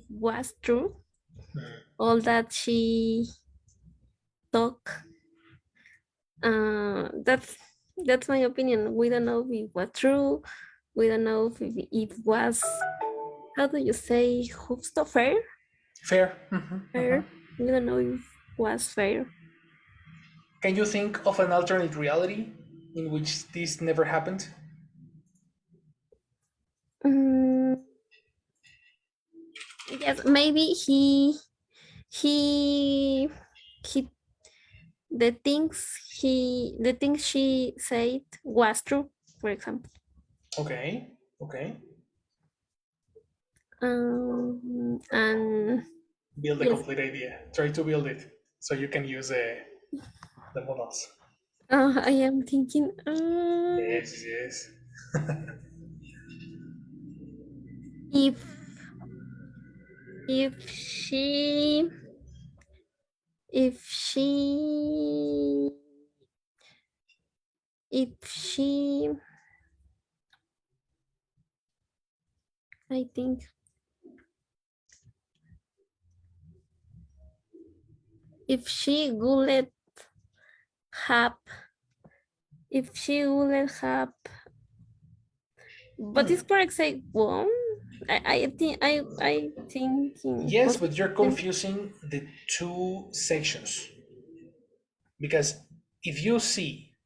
Speaker 3: was true all that she talk. That's my opinion. We don't know if it was true. We don't know if it was, how do you say, just fair?
Speaker 1: Fair.
Speaker 3: Fair. We don't know if was fair.
Speaker 1: Can you think of an alternate reality in which this never happened?
Speaker 3: Mm, yes, maybe he he the things she said was true, for example.
Speaker 1: Okay, okay.
Speaker 3: And
Speaker 1: Build a
Speaker 3: yes,
Speaker 1: complete idea. Try to build it so you can use the models.
Speaker 3: I am thinking,
Speaker 1: Yes, yes.
Speaker 3: if if she if she if she I think if she would have if she would have, but it's correct say one. I think in
Speaker 1: Yes, but you're
Speaker 3: positive.
Speaker 1: confusing the two sections because if you see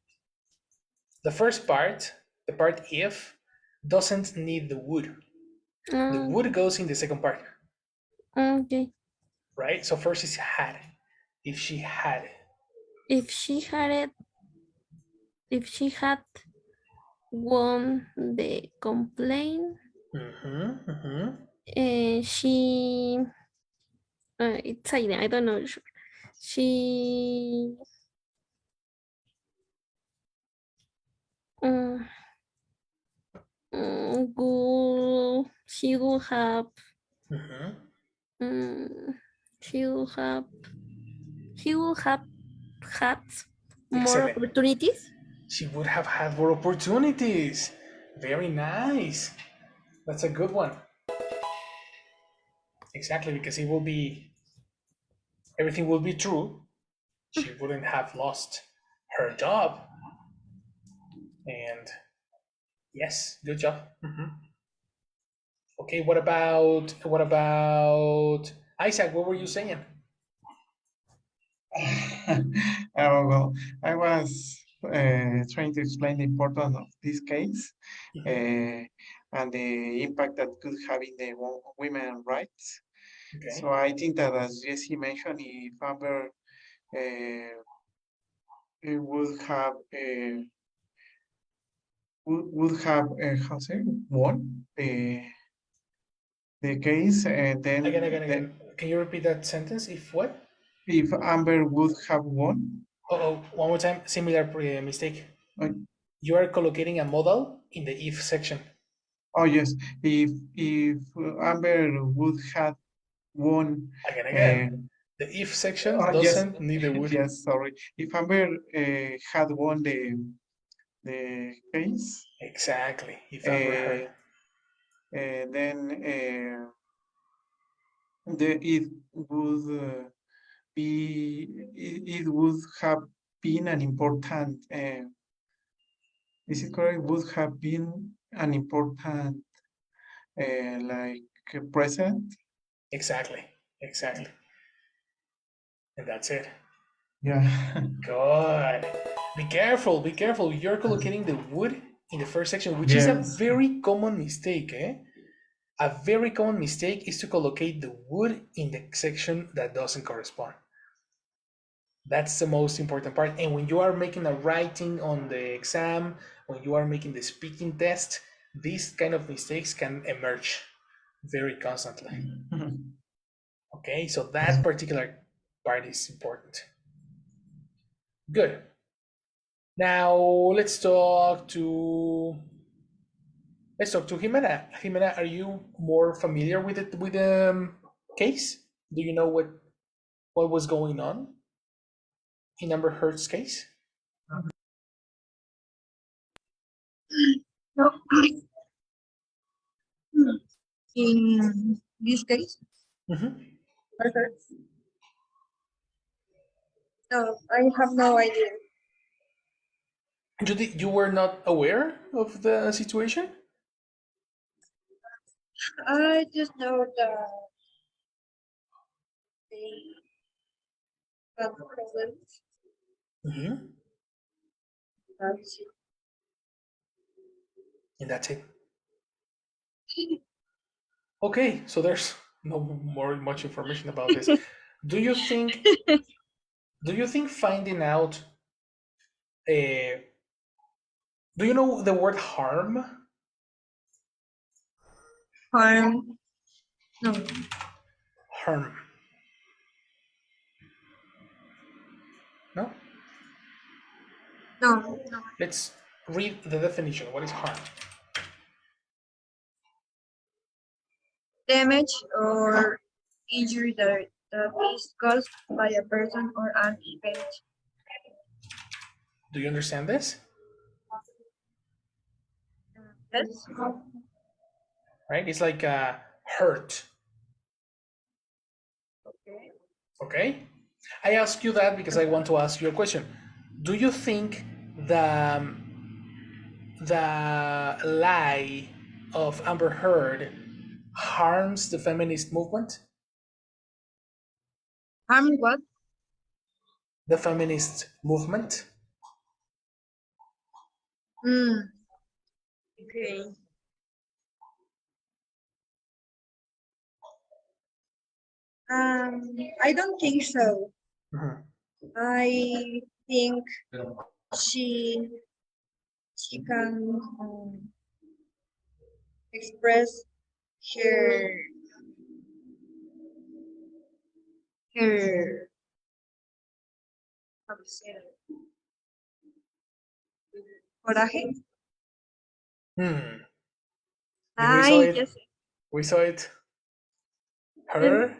Speaker 1: the first part, the part if, doesn't need the would. The would
Speaker 3: Okay,
Speaker 1: goes in the second part,
Speaker 3: okay.
Speaker 1: right? So first is had. If she had.
Speaker 3: If she had it, if she had won the complaint,
Speaker 1: Mm-hmm, mm-hmm.
Speaker 3: she it's I don't know. She uh, she will have
Speaker 1: Mm-hmm.
Speaker 3: um, she will have she will have had more
Speaker 1: Excellent.
Speaker 3: opportunities.
Speaker 1: She would have had more opportunities. Very nice. That's a good one. Exactly, because it will be everything will be true. She wouldn't have lost her job. And yes, good job. Okay, what about Isaac? What were you saying?
Speaker 2: Oh, well, I was trying to explain the importance of this case and the impact that could have in the women rights. So
Speaker 1: Okay.
Speaker 2: I think that as Jesse mentioned, if Amber it would have how say won the case, then
Speaker 1: Again. Can you repeat that sentence? If what?
Speaker 2: if Amber would have won.
Speaker 1: Oh, one more time. Similar mistake.
Speaker 2: uh,
Speaker 1: You are collocating a modal in the if section.
Speaker 2: Oh yes, if Amber would have won.
Speaker 1: Again. The if section
Speaker 2: Yes,
Speaker 1: doesn't need the would.
Speaker 2: yes, sorry. If Amber had won the case,
Speaker 1: Exactly. If Amber heard.
Speaker 2: then it would it would have been an important. Is it correct? Would have been an important like present.
Speaker 1: Exactly. And that's it.
Speaker 2: Yeah.
Speaker 1: Good. Be careful. You're collocating the would in the first section, which is a
Speaker 2: Yes.
Speaker 1: very common mistake. A very common mistake is to collocate the would in the section that doesn't correspond. That's the most important part. And when you are making a writing on the exam, when you are making the speaking test, these kind of mistakes can emerge very constantly. Okay, so that particular part is important. Good. Now let's talk to Jimena. Jimena, are you more familiar with it with the case? Do you know what was going on in Amber Heard's case?
Speaker 8: No. In this case, no, I have no idea.
Speaker 1: You were not aware of the situation?
Speaker 8: I just know that they have problems. That's it.
Speaker 1: And that's it. Okay, so there's no much information about this. Do you think finding out do you know the word harm?
Speaker 8: Harm. No.
Speaker 1: Harm. No?
Speaker 8: No.
Speaker 1: Let's read the definition. What is harm?
Speaker 8: Damage or injury that is caused by a person or an event.
Speaker 1: Do you understand this?
Speaker 8: Yes.
Speaker 1: Right? It's like hurt.
Speaker 8: Okay.
Speaker 1: Okay? I ask you that because I want to ask you a question. Do you think the lie of Amber Heard harms the feminist movement?
Speaker 8: Harm what?
Speaker 1: The feminist movement?
Speaker 8: Okay. I don't think so. I think she can express her how to say it? Coraje.
Speaker 1: We saw it.
Speaker 8: Yes.
Speaker 1: We saw it. Her.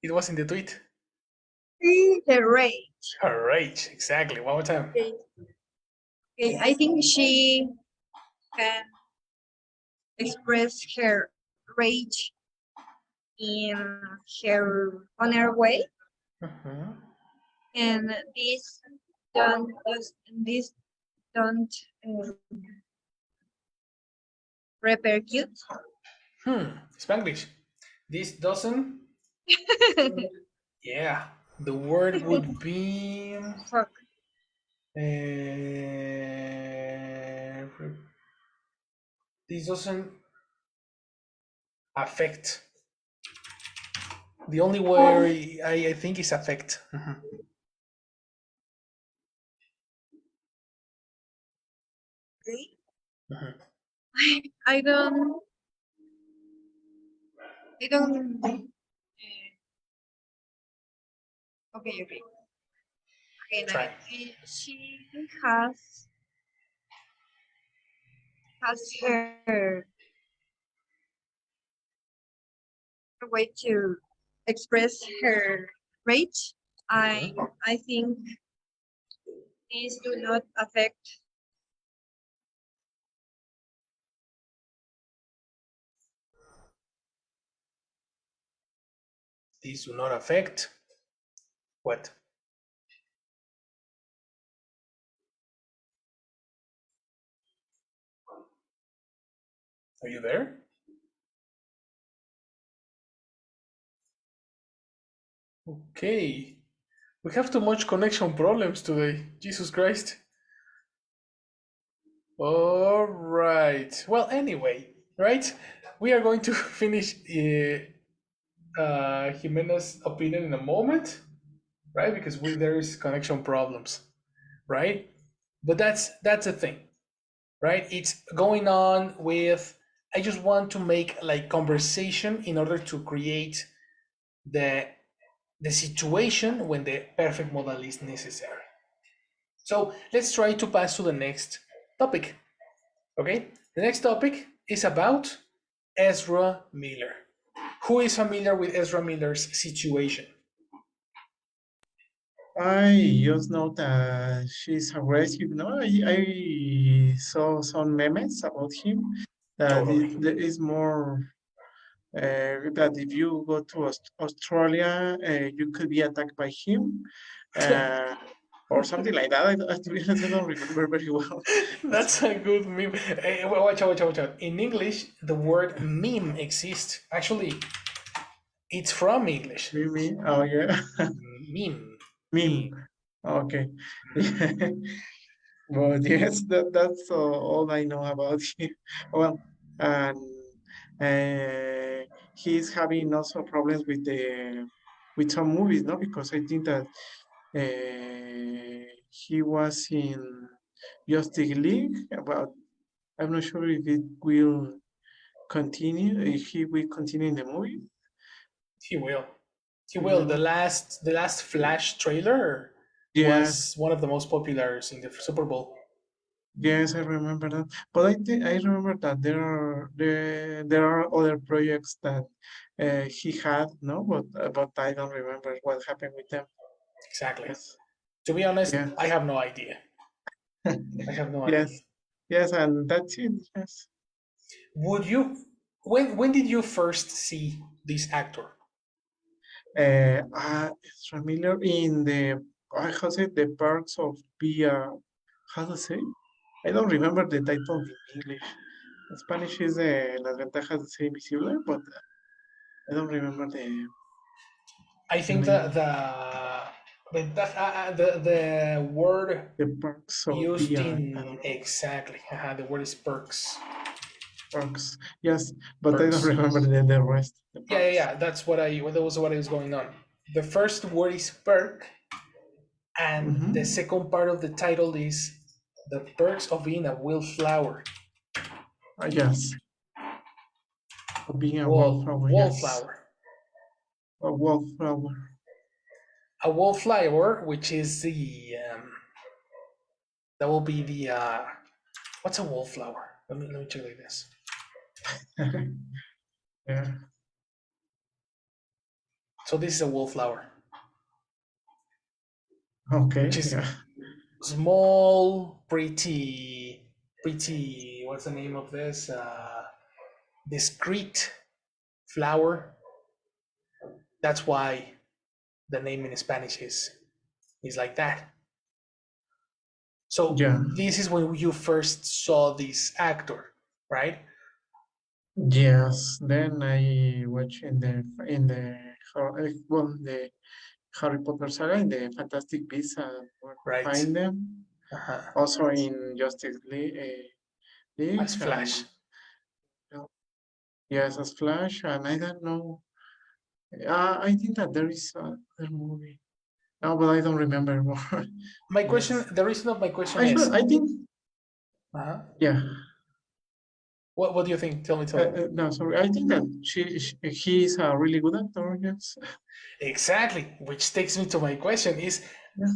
Speaker 1: It was in the tweet.
Speaker 8: Her rage.
Speaker 1: Her rage. Exactly. One more time.
Speaker 8: Okay. I think she can express her rage in her own way, and this don't repercute.
Speaker 1: Spanglish. This doesn't. Yeah. The word would be.
Speaker 8: Fuck.
Speaker 1: This doesn't affect. The only word I think is affect.
Speaker 8: Okay.
Speaker 1: Mhm.
Speaker 8: I don't. I don't. Okay. Okay. Again.
Speaker 1: Try.
Speaker 8: She has her way to express her rage. I think these do not affect
Speaker 1: These do not affect what? Are you there? Okay. We have too much connection problems today. Jesus Christ. All right. Well, anyway, right? We are going to finish Jimena's opinion in a moment, right? Because there is connection problems, right? But that's a thing, right? It's going on with. I just want to make like conversation in order to create the the situation when the perfect modal is necessary. So let's try to pass to the next topic. Okay, the next topic is about Ezra Miller. Who is familiar with Ezra Miller's situation?
Speaker 2: I just know that she's aggressive. No, I saw some memes about him that
Speaker 1: Totally.
Speaker 2: there is more that if you go to Australia, you could be attacked by him, uh, or something like that. To be honest, I don't remember very well.
Speaker 1: That's a good meme. Watch out, watch out, watch out. In English, the word meme exists. Actually, it's from English.
Speaker 2: Mimi, oh yeah,
Speaker 1: Meme.
Speaker 2: meme. Okay. But yes, that's all I know about him. Well, and he's having also problems with some movies, no? Because I think that he was in Justice League, but I'm not sure if it will continue. If he will continue in the movie.
Speaker 1: He will. He
Speaker 2: He
Speaker 1: will.
Speaker 2: will.
Speaker 1: The last Flash trailer
Speaker 2: Yes,
Speaker 1: was one of the most popular in the Super Bowl.
Speaker 2: yes, I remember that. But I think I remember that there are other projects that he had, no, but I don't remember what happened with them.
Speaker 1: Exactly.
Speaker 2: Yes,
Speaker 1: To be honest,
Speaker 2: yes,
Speaker 1: I have no idea. I have no idea.
Speaker 2: yes, yes, and that's it. Yes.
Speaker 1: Would you? When did you first see this actor?
Speaker 2: It's familiar in the how say the parks of Via. How to say? I don't remember the title in English. In Spanish is Las ventajas de ser invisible, but I don't remember
Speaker 1: I
Speaker 2: the
Speaker 1: think
Speaker 2: name.
Speaker 1: the word
Speaker 2: The parks of
Speaker 1: used
Speaker 2: Via. I don't
Speaker 1: in
Speaker 2: know.
Speaker 1: exactly. The word is perks.
Speaker 2: Parks. Yes, but I don't
Speaker 1: Perks.
Speaker 2: remember the rest. The parks.
Speaker 1: Yeah. That's what I. That was what is going on. The first word is perk, and the
Speaker 2: Mm-hmm.
Speaker 1: second part of the title is the perks of being a wallflower.
Speaker 2: Yes, of being a wallflower. Yes,
Speaker 1: Wallflower.
Speaker 2: a wallflower.
Speaker 1: A wallflower, which is the that will be the what's a wallflower? Let me check like this.
Speaker 2: Yeah.
Speaker 1: So this is a wallflower,
Speaker 2: Okay.
Speaker 1: which is
Speaker 2: Yeah.
Speaker 1: small, pretty. What's the name of this? Discrete flower. That's why the name in Spanish is like that. So
Speaker 2: Yeah.
Speaker 1: this is when you first saw this actor, right?
Speaker 2: Yes. Then I watch in well the Harry Potter saga in the Fantastic Beasts and where to
Speaker 1: Right.
Speaker 2: find them.
Speaker 1: Uh-huh.
Speaker 2: Also in Justice League
Speaker 1: As Flash.
Speaker 2: and yes, as Flash. And I don't know. I think that there is another movie. No, but I don't remember more.
Speaker 1: My question,
Speaker 2: Yes.
Speaker 1: the reason of my question is,
Speaker 2: I think
Speaker 1: Uh-huh.
Speaker 2: Yeah.
Speaker 1: What do you think? Tell me.
Speaker 2: No, sorry. I think that he is a really good actor. Yes.
Speaker 1: Exactly. Which takes me to my question: Is
Speaker 2: Yeah.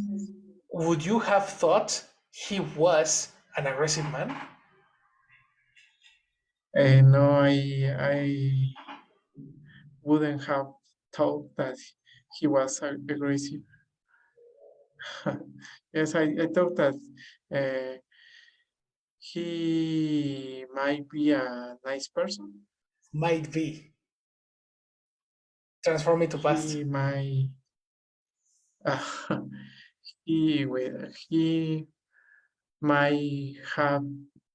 Speaker 1: would you have thought he was an aggressive man?
Speaker 2: No, I wouldn't have thought that he was aggressive. Yes, I thought that uh, he might be a nice person.
Speaker 1: Might be. Transform it to past.
Speaker 2: He might. He might have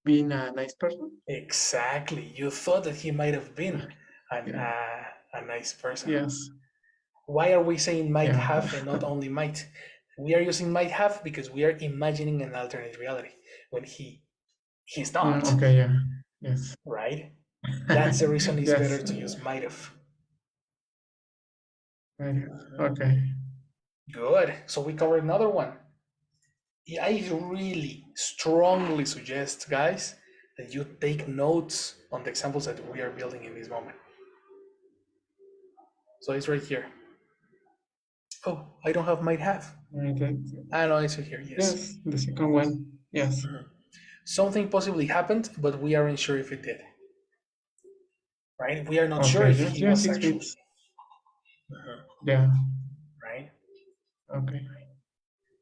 Speaker 2: been a nice person.
Speaker 1: Exactly. You thought that he might have been
Speaker 2: Yeah.
Speaker 1: a nice person.
Speaker 2: Yes.
Speaker 1: Why are we saying might
Speaker 2: Yeah.
Speaker 1: have and not only might? We are using might have because we are imagining an alternate reality when he's not,
Speaker 2: Okay. Yeah. Yes.
Speaker 1: right? That's the reason it's better
Speaker 2: Yes.
Speaker 1: to use might have.
Speaker 2: Okay.
Speaker 1: Good. So we covered another one. I really strongly suggest, guys, that you take notes on the examples that we are building in this moment. So it's right here. Oh, I don't have might have.
Speaker 2: Okay.
Speaker 1: I know it's here. Yes.
Speaker 2: Yes. The second one. Yes.
Speaker 1: Something possibly happened, but we aren't sure if it did. Right? We are not sure
Speaker 2: Okay.
Speaker 1: if
Speaker 2: Yes.
Speaker 1: he
Speaker 2: Yes.
Speaker 1: was
Speaker 2: It
Speaker 1: actually.
Speaker 2: fits. Yeah.
Speaker 1: Right?
Speaker 2: Okay.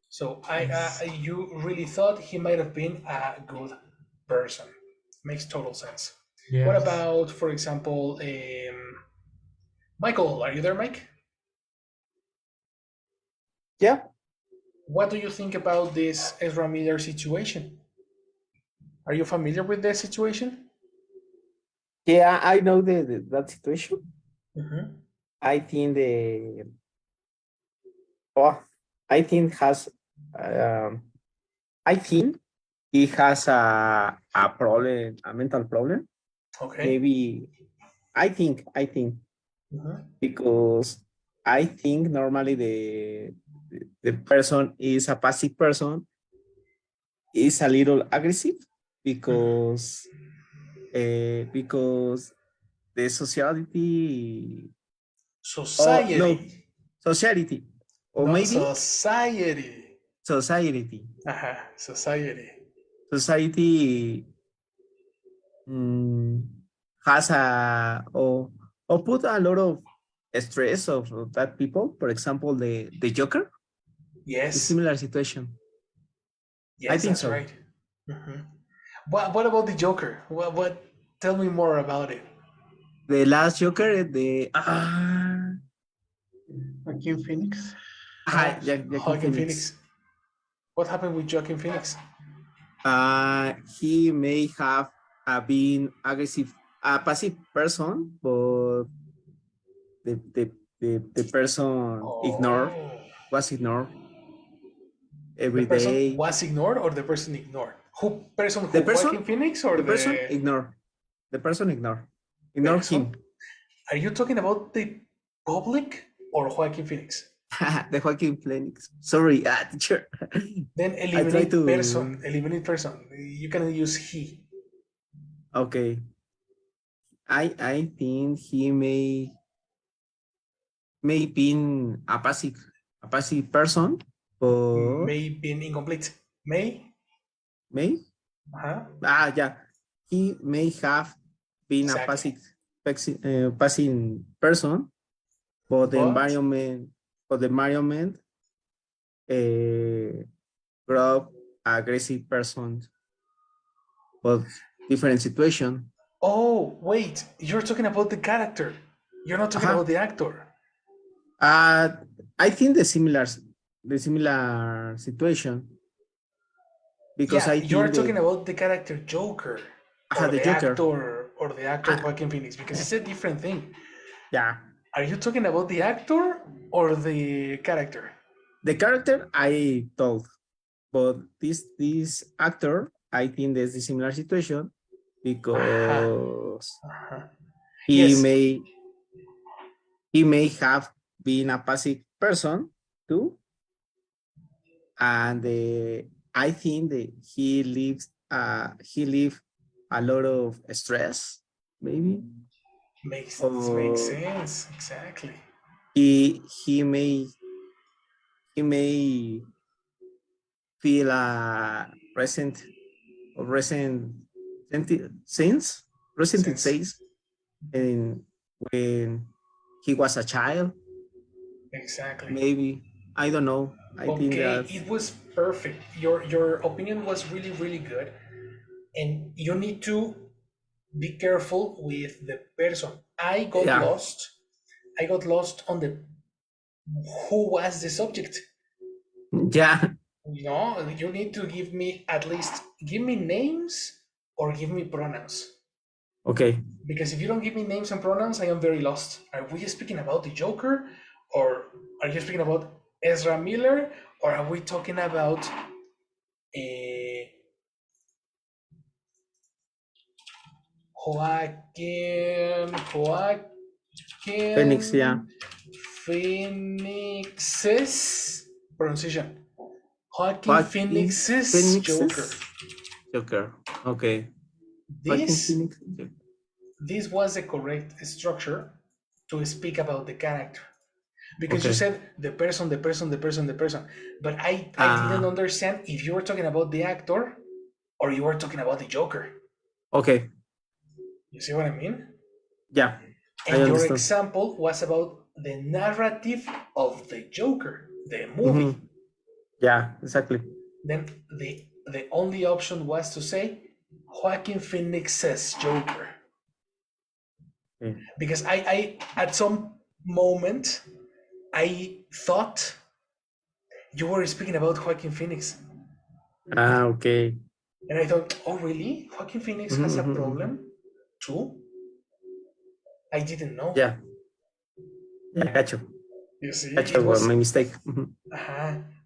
Speaker 1: So
Speaker 2: Yes.
Speaker 1: you really thought he might have been a good person. Makes total sense.
Speaker 2: Yes.
Speaker 1: What about, for example, Michael? Are you there, Mike?
Speaker 4: Yeah.
Speaker 1: What do you think about this Ezra Miller situation? Are you familiar with this situation?
Speaker 4: Yeah, I know that situation.
Speaker 1: Mm-hmm.
Speaker 4: I think oh, I think has I think he has a problem, a mental problem.
Speaker 1: Okay.
Speaker 4: Maybe I think
Speaker 1: Mm-hmm.
Speaker 4: because I think normally the person is a passive person is a little aggressive because because the society oh no
Speaker 1: Society,
Speaker 4: society or
Speaker 1: not
Speaker 4: maybe
Speaker 1: society.
Speaker 4: society
Speaker 1: Society.
Speaker 4: society mm, has or put a lot of stress of that people. For example, the Joker, the
Speaker 1: Yes.
Speaker 4: similar situation. I
Speaker 1: Yes,
Speaker 4: think
Speaker 1: that's
Speaker 4: so.
Speaker 1: right. Mm-hmm. What about the Joker? What? Tell me more about it.
Speaker 4: The last Joker,
Speaker 2: Joaquin Phoenix.
Speaker 4: Joaquin
Speaker 1: Joaquin
Speaker 4: Phoenix.
Speaker 1: Phoenix. What happened with Joaquin Phoenix?
Speaker 4: He may have been aggressive, a passive person, but the person
Speaker 1: Oh.
Speaker 4: was ignored
Speaker 1: The
Speaker 4: every
Speaker 1: person
Speaker 4: day.
Speaker 1: was ignored or the person ignored? Who person
Speaker 4: The
Speaker 1: who
Speaker 4: person,
Speaker 1: Joaquin Phoenix or
Speaker 4: the person
Speaker 1: the
Speaker 4: ignored. The person ignore
Speaker 1: person?
Speaker 4: him.
Speaker 1: Are you talking about the public or Joaquin Phoenix?
Speaker 4: The Joaquin Phoenix. Sorry, teacher.
Speaker 1: Then
Speaker 4: I try
Speaker 1: eliminate
Speaker 4: to.
Speaker 1: person. Eliminate person. You can use he.
Speaker 4: Okay. I think he may be a passive person, but
Speaker 1: May be incomplete. May.
Speaker 4: may
Speaker 1: Uh-huh.
Speaker 4: yeah, he may have been a
Speaker 1: Exactly.
Speaker 4: passive person, but
Speaker 1: But
Speaker 4: the environment grew up aggressive person, but different situation.
Speaker 1: oh wait, you're talking about the character. You're not talking
Speaker 4: Uh-huh.
Speaker 1: about the actor.
Speaker 4: Uh, I think the similar situation because
Speaker 1: Yeah,
Speaker 4: I
Speaker 1: you're
Speaker 4: think
Speaker 1: talking about the character Joker
Speaker 4: the Joker.
Speaker 1: or the actor
Speaker 4: Ah,
Speaker 1: Joaquin Phoenix because it's a different thing.
Speaker 4: yeah,
Speaker 1: Are you talking about the actor or the character?
Speaker 4: the character I told, but this actor I think there's a similar situation
Speaker 1: Aha.
Speaker 4: because
Speaker 1: Uh-huh.
Speaker 4: he
Speaker 1: Yes.
Speaker 4: may he may have been a passive person too, and I think that he lives he live a lot of stress, maybe,
Speaker 1: Makes
Speaker 4: or
Speaker 1: sense. Exactly.
Speaker 4: he may feel a recent sense recent it
Speaker 1: Sense.
Speaker 4: says, and when he was a child,
Speaker 1: Exactly.
Speaker 4: maybe, I don't know. I think
Speaker 1: Okay,
Speaker 4: that,
Speaker 1: it was perfect. Your opinion was really good, and you need to be careful with the person.
Speaker 4: yeah,
Speaker 1: I got lost on the who was the subject.
Speaker 4: yeah,
Speaker 1: You know, you need to give me names or give me pronouns.
Speaker 4: okay.
Speaker 1: Because if you don't give me names and pronouns, I am very lost. Are we speaking about the Joker, or are you speaking about Ezra Miller, or are we talking about
Speaker 4: Phoenix, yeah.
Speaker 1: Joaquin Phoenix's pronunciation? Joaquin
Speaker 4: Joaquin
Speaker 1: Phoenix's Joker.
Speaker 4: Phoenix's Joker. Okay. Joaquin
Speaker 1: This
Speaker 4: Phoenix Joker.
Speaker 1: this was the correct structure to speak about the character. Because you
Speaker 4: Okay.
Speaker 1: said the person, the person, the person, the person. But I didn't
Speaker 4: Uh,
Speaker 1: understand if you were talking about the actor or you were talking about the Joker.
Speaker 4: okay.
Speaker 1: You see what I mean?
Speaker 4: Yeah, I
Speaker 1: And your
Speaker 4: understand.
Speaker 1: example was about the narrative of the Joker, the movie.
Speaker 4: Mm-hmm. Yeah, exactly.
Speaker 1: Then the only option was to say Joaquin Phoenix's Joker.
Speaker 4: Okay.
Speaker 1: Because I at some moment I thought you were speaking about Joaquin Phoenix.
Speaker 4: Okay.
Speaker 1: And I thought, oh really? Joaquin Phoenix has a
Speaker 4: Mm-hmm.
Speaker 1: problem too? I didn't know.
Speaker 4: Yeah. Yeah, got you.
Speaker 1: You see,
Speaker 4: Got
Speaker 1: it
Speaker 4: you.
Speaker 1: was
Speaker 4: My mistake. Mhm.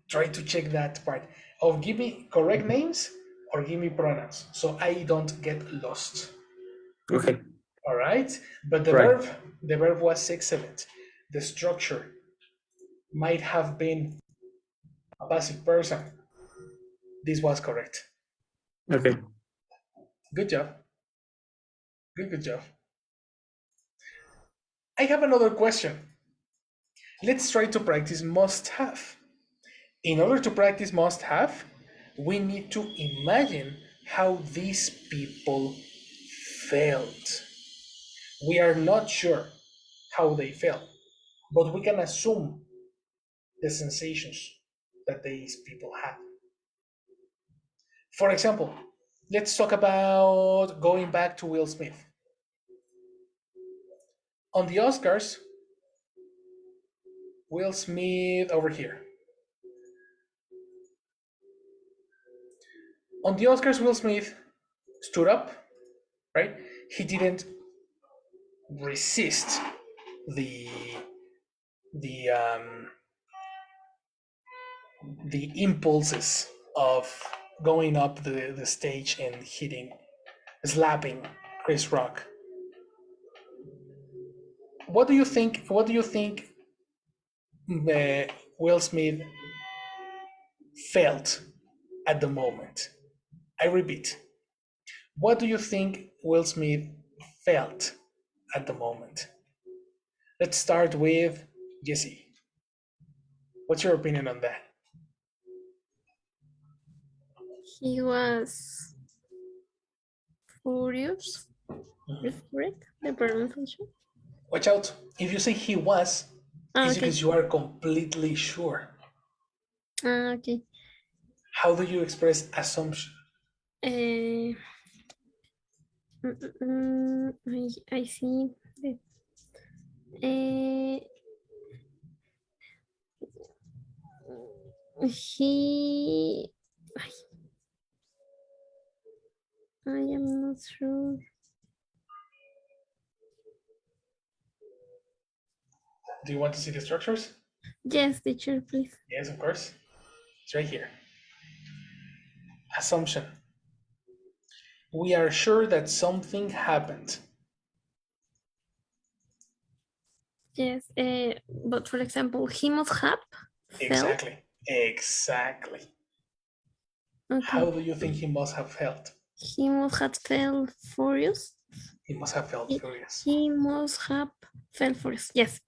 Speaker 1: try to check that part. Oh, give me correct names or give me pronouns so I don't get lost.
Speaker 4: Okay.
Speaker 1: All right. But
Speaker 4: Right.
Speaker 1: the verb was excellent. The structure might have been a passive person. This was correct.
Speaker 4: Okay.
Speaker 1: Good job. Good job. I have another question. Let's try to practice must have. In order to practice must have, we need to imagine how these people felt. We are not sure how they felt, but we can assume the sensations that these people had. For example, let's talk about going back to Will Smith. On the Oscars, Will Smith over here. On the Oscars, Will Smith stood up, right? He didn't resist the the um, the impulses of going up the stage and slapping Chris Rock. What do you think Will Smith felt at the moment? I repeat, what do you think Will Smith felt at the moment? Let's start with Jesse. What's your opinion on that?
Speaker 3: He was furious. Is correct the pronunciation?
Speaker 1: Watch out. If you say he was, it's
Speaker 3: Okay.
Speaker 1: because you are completely sure.
Speaker 3: Okay.
Speaker 1: How do you express assumption?
Speaker 3: Uh, I see. Uh, he. I am not sure.
Speaker 1: Do you want to see the structures?
Speaker 3: Yes, teacher, please.
Speaker 1: Yes, of course. It's right here. Assumption. We are sure that something happened.
Speaker 3: Yes. But for example, he must have felt.
Speaker 1: Exactly. Exactly. How
Speaker 3: Okay.
Speaker 1: do you think he must have felt?
Speaker 3: He must have felt furious.
Speaker 1: He must have felt furious.
Speaker 3: He must have felt furious. Yes.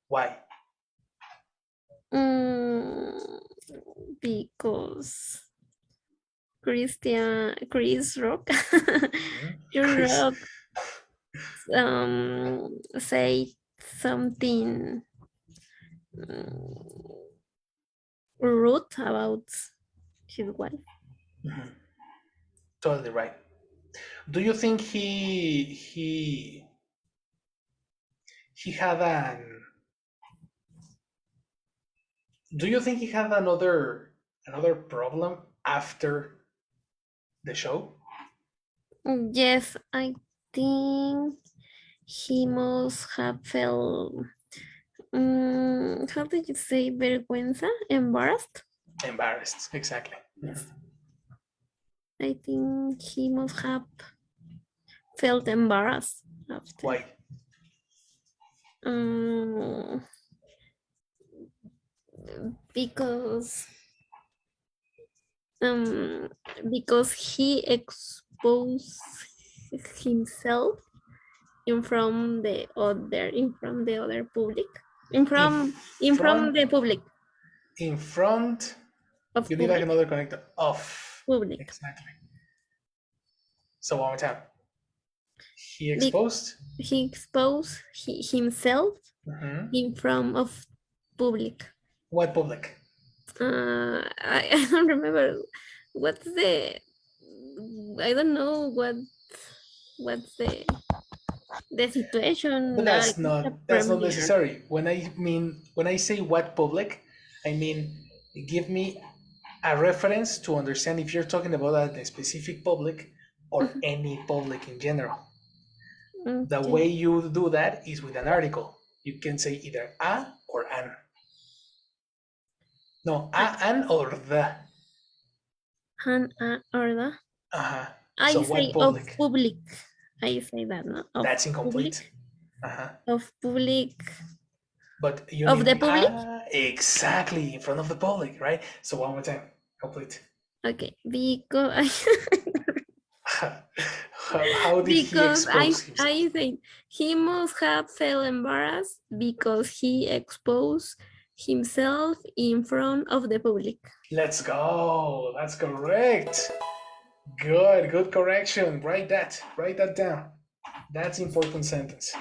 Speaker 1: Why?
Speaker 3: Mm, because Chris Rock,
Speaker 1: Chris.
Speaker 3: Rock, say something rude about his wife.
Speaker 1: Mhm. Totally right. Do you think he had an do you think he had another problem after the show?
Speaker 3: Yes, I think he must have felt. How did you say vergüenza? Embarrassed?
Speaker 1: Embarrassed, exactly.
Speaker 3: Yes. I think he must have felt embarrassed after.
Speaker 1: Why?
Speaker 3: Um, because um, because he exposed himself in from the other public
Speaker 1: In
Speaker 3: in from
Speaker 1: front
Speaker 3: the public
Speaker 1: in front
Speaker 3: of
Speaker 1: you need like
Speaker 3: public
Speaker 1: another connector. Off.
Speaker 3: public
Speaker 1: Exactly. So one more time. He
Speaker 3: Be-
Speaker 1: exposed.
Speaker 3: he exposed himself
Speaker 1: Mhm.
Speaker 3: in front of public.
Speaker 1: What public?
Speaker 3: I don't remember what's the I don't know what's the situation
Speaker 1: But
Speaker 3: like a
Speaker 1: that's not
Speaker 3: premiere.
Speaker 1: necessary. When I say what public, I mean give me a reference to understand if you're talking about a specific public or any public in general. The
Speaker 3: Okay.
Speaker 1: way you do that is with an article. You can say either a or an. No, a, an, or the.
Speaker 3: Han or the
Speaker 1: Uh-huh.
Speaker 3: I
Speaker 1: So what
Speaker 3: say of
Speaker 1: public?
Speaker 3: public. I say that, no? Of
Speaker 1: That's
Speaker 3: public.
Speaker 1: incomplete. Uh-huh.
Speaker 3: Of public.
Speaker 1: But you
Speaker 3: Of the
Speaker 1: need
Speaker 3: public?
Speaker 1: exactly in front of the public, right? So one more time, complete.
Speaker 3: Okay. Because
Speaker 1: How did he
Speaker 3: because
Speaker 1: expose himself?
Speaker 3: I think he must have felt embarrassed because he exposed himself in front of the public.
Speaker 1: Let's go. That's correct. Good correction. Write that down. That's important sentence.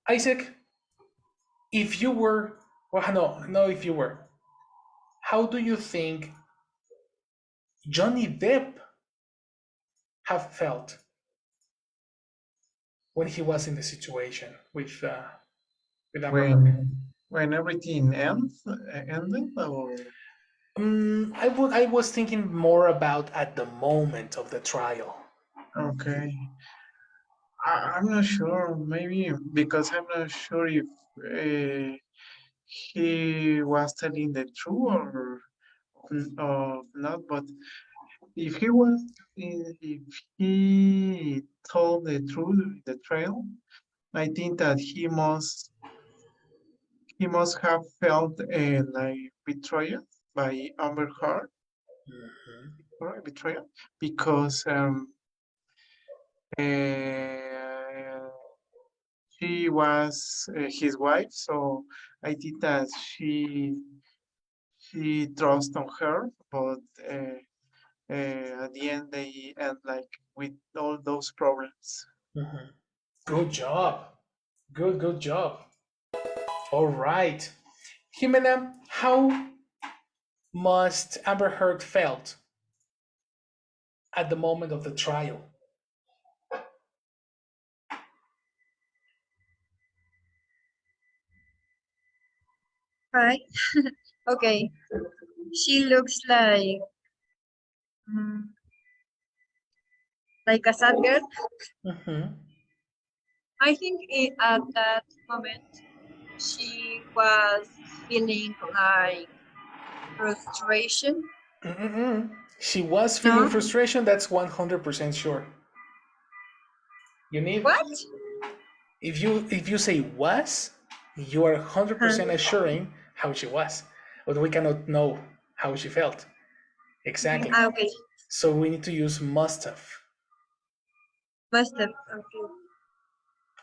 Speaker 1: Isaac, if you were, well, no, if you were, how do you think Johnny Depp have felt when he was in the situation with Amber Heard?
Speaker 2: When everything ended, or
Speaker 1: I was thinking more about at the moment of the trial.
Speaker 2: okay. I'm not sure. Maybe because I'm not sure if he was telling the truth or not. But if he was, if he told the truth, the trail, I think that he must have felt like betrayed by Amber Heard, right? Betrayal because uh, she was his wife, so I think that she trusts on her, but at the end they end like with all those problems.
Speaker 1: Mhm. Good job. Good job. All right. Jimena, how must Amber Heard felt at the moment of the trial?
Speaker 8: Hi. Okay. She looks mm, like a sad girl.
Speaker 1: Mm-hmm.
Speaker 8: I think at that moment she was feeling like frustration.
Speaker 1: Mm-mm. She was feeling
Speaker 8: No?
Speaker 1: frustration, that's 100% sure. You need
Speaker 8: What?
Speaker 1: if you say was, you are
Speaker 8: Huh.
Speaker 1: 100% assuring how she was. But we cannot know how she felt. Exactly.
Speaker 8: Okay.
Speaker 1: So we need to use must have.
Speaker 8: Must have. Okay.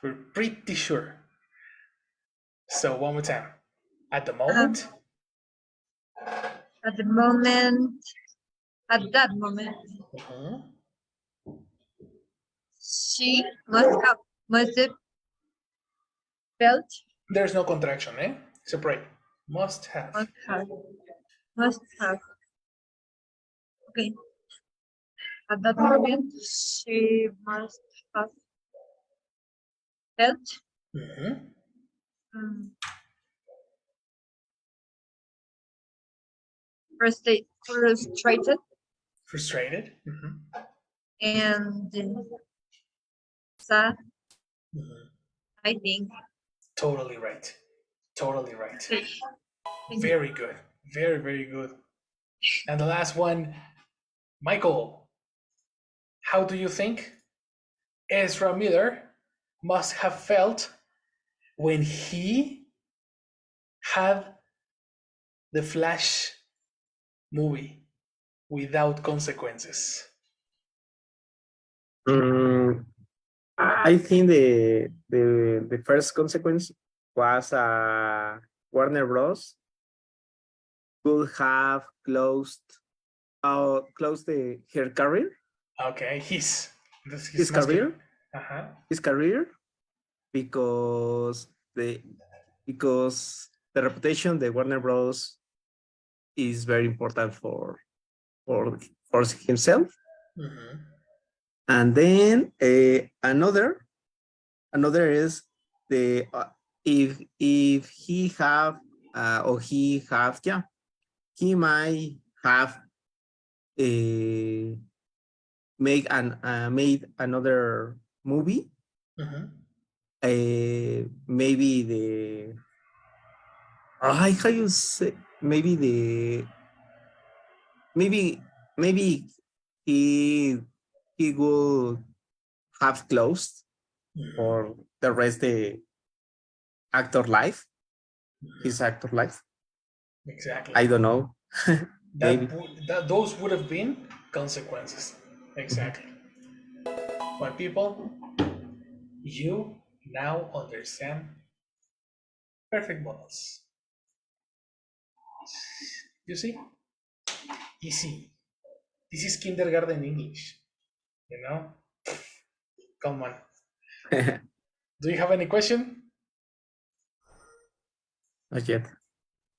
Speaker 1: We're pretty sure. So one more time. At the
Speaker 8: Um,
Speaker 1: moment,
Speaker 8: at the moment, at that moment,
Speaker 1: mhm,
Speaker 8: she must have felt,
Speaker 1: there's no contraction, eh? Separate. Must have.
Speaker 8: must have. Okay. At that moment, she must have felt
Speaker 1: Mhm.
Speaker 8: um, frustrated
Speaker 1: Frustrated. Mhm.
Speaker 8: and sad,
Speaker 1: Mhm.
Speaker 8: I think.
Speaker 1: Totally right. Totally right.
Speaker 8: Okay. Thank you.
Speaker 1: Very good. Very, very good. And the last one, Michael, how do you think Ezra Miller must have felt when he had the Flash movie without consequences?
Speaker 4: Mm, I think the first consequence was Warner Bros. Could have closed her career,
Speaker 1: Okay, this his
Speaker 4: his
Speaker 1: masculine.
Speaker 4: career,
Speaker 1: Uh-huh.
Speaker 4: his career, because the reputation the Warner Bros. Is very important for for himself.
Speaker 1: Mhm.
Speaker 4: And then another is the if he have or he have he might have made another movie,
Speaker 1: Mhm.
Speaker 4: maybe the how you say, maybe the maybe maybe he he will have closed
Speaker 1: Mhm.
Speaker 4: for the rest the actor life, his
Speaker 1: Mhm.
Speaker 4: actor life.
Speaker 1: Exactly.
Speaker 4: I don't know. Maybe.
Speaker 1: Those would have been consequences.
Speaker 4: Mhm.
Speaker 1: Exactly. But people, you now understand perfect models. You see? Easy. This is kindergarten English. You know? Come on. Do you have any question?
Speaker 4: Not yet.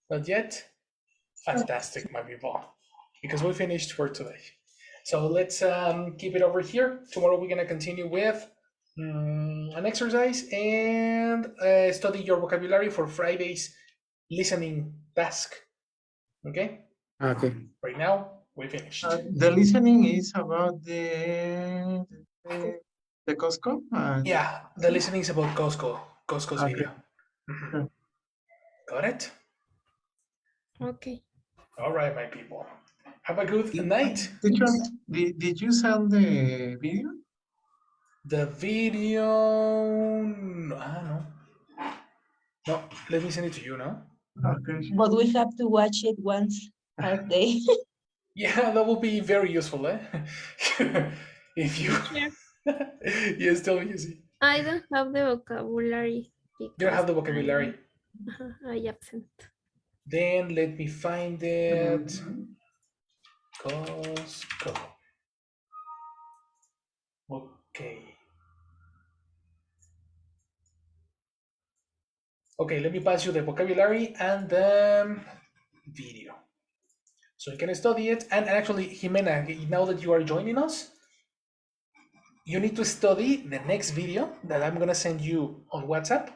Speaker 1: Not yet? Fantastic, my people. Because we finished for today. So let's keep it over here. Tomorrow we're going to continue with an exercise and study your vocabulary for Friday's listening task. Okay?
Speaker 4: Okay.
Speaker 1: Right now, we finished.
Speaker 2: The listening is about the Costco.
Speaker 1: Yeah, the listening is about Costco's
Speaker 2: Okay.
Speaker 1: video. Mhm. Got it?
Speaker 3: Okay.
Speaker 1: All right, my people. Have a good night.
Speaker 2: Teacher, did you send the video?
Speaker 1: The video. No, no. No, let me send it to you now.
Speaker 2: Okay.
Speaker 9: But we have to watch it once a day.
Speaker 1: Yeah, that will be very useful, eh? If you.
Speaker 3: Teacher,
Speaker 1: Yes, tell me, you see.
Speaker 3: I don't have the vocabulary
Speaker 1: You don't
Speaker 3: because
Speaker 1: have the vocabulary.
Speaker 3: I absent.
Speaker 1: Then let me find it. Costco. Okay. Okay, let me pass you the vocabulary and the video. So you can study it. And actually, Jimena, now that you are joining us, you need to study the next video that I'm gonna send you on WhatsApp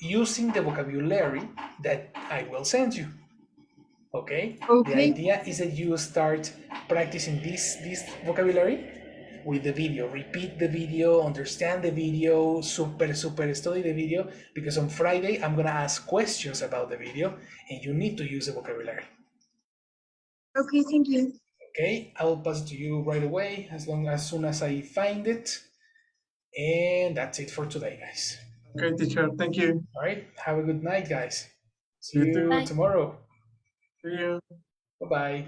Speaker 1: using the vocabulary that I will send you. Okay? The
Speaker 8: Okay.
Speaker 1: idea is that you start practicing this vocabulary with the video. Repeat the video, understand the video, super study the video, because on Friday I'm gonna ask questions about the video and you need to use the vocabulary.
Speaker 8: Okay, thank you.
Speaker 1: Okay, I will pass it to you right away as soon as I find it. And that's it for today, guys.
Speaker 2: Okay, teacher. Thank you.
Speaker 1: All right, have a good night, guys. See
Speaker 2: You too.
Speaker 1: you
Speaker 3: Bye.
Speaker 1: tomorrow.
Speaker 2: See you.
Speaker 1: Bye bye.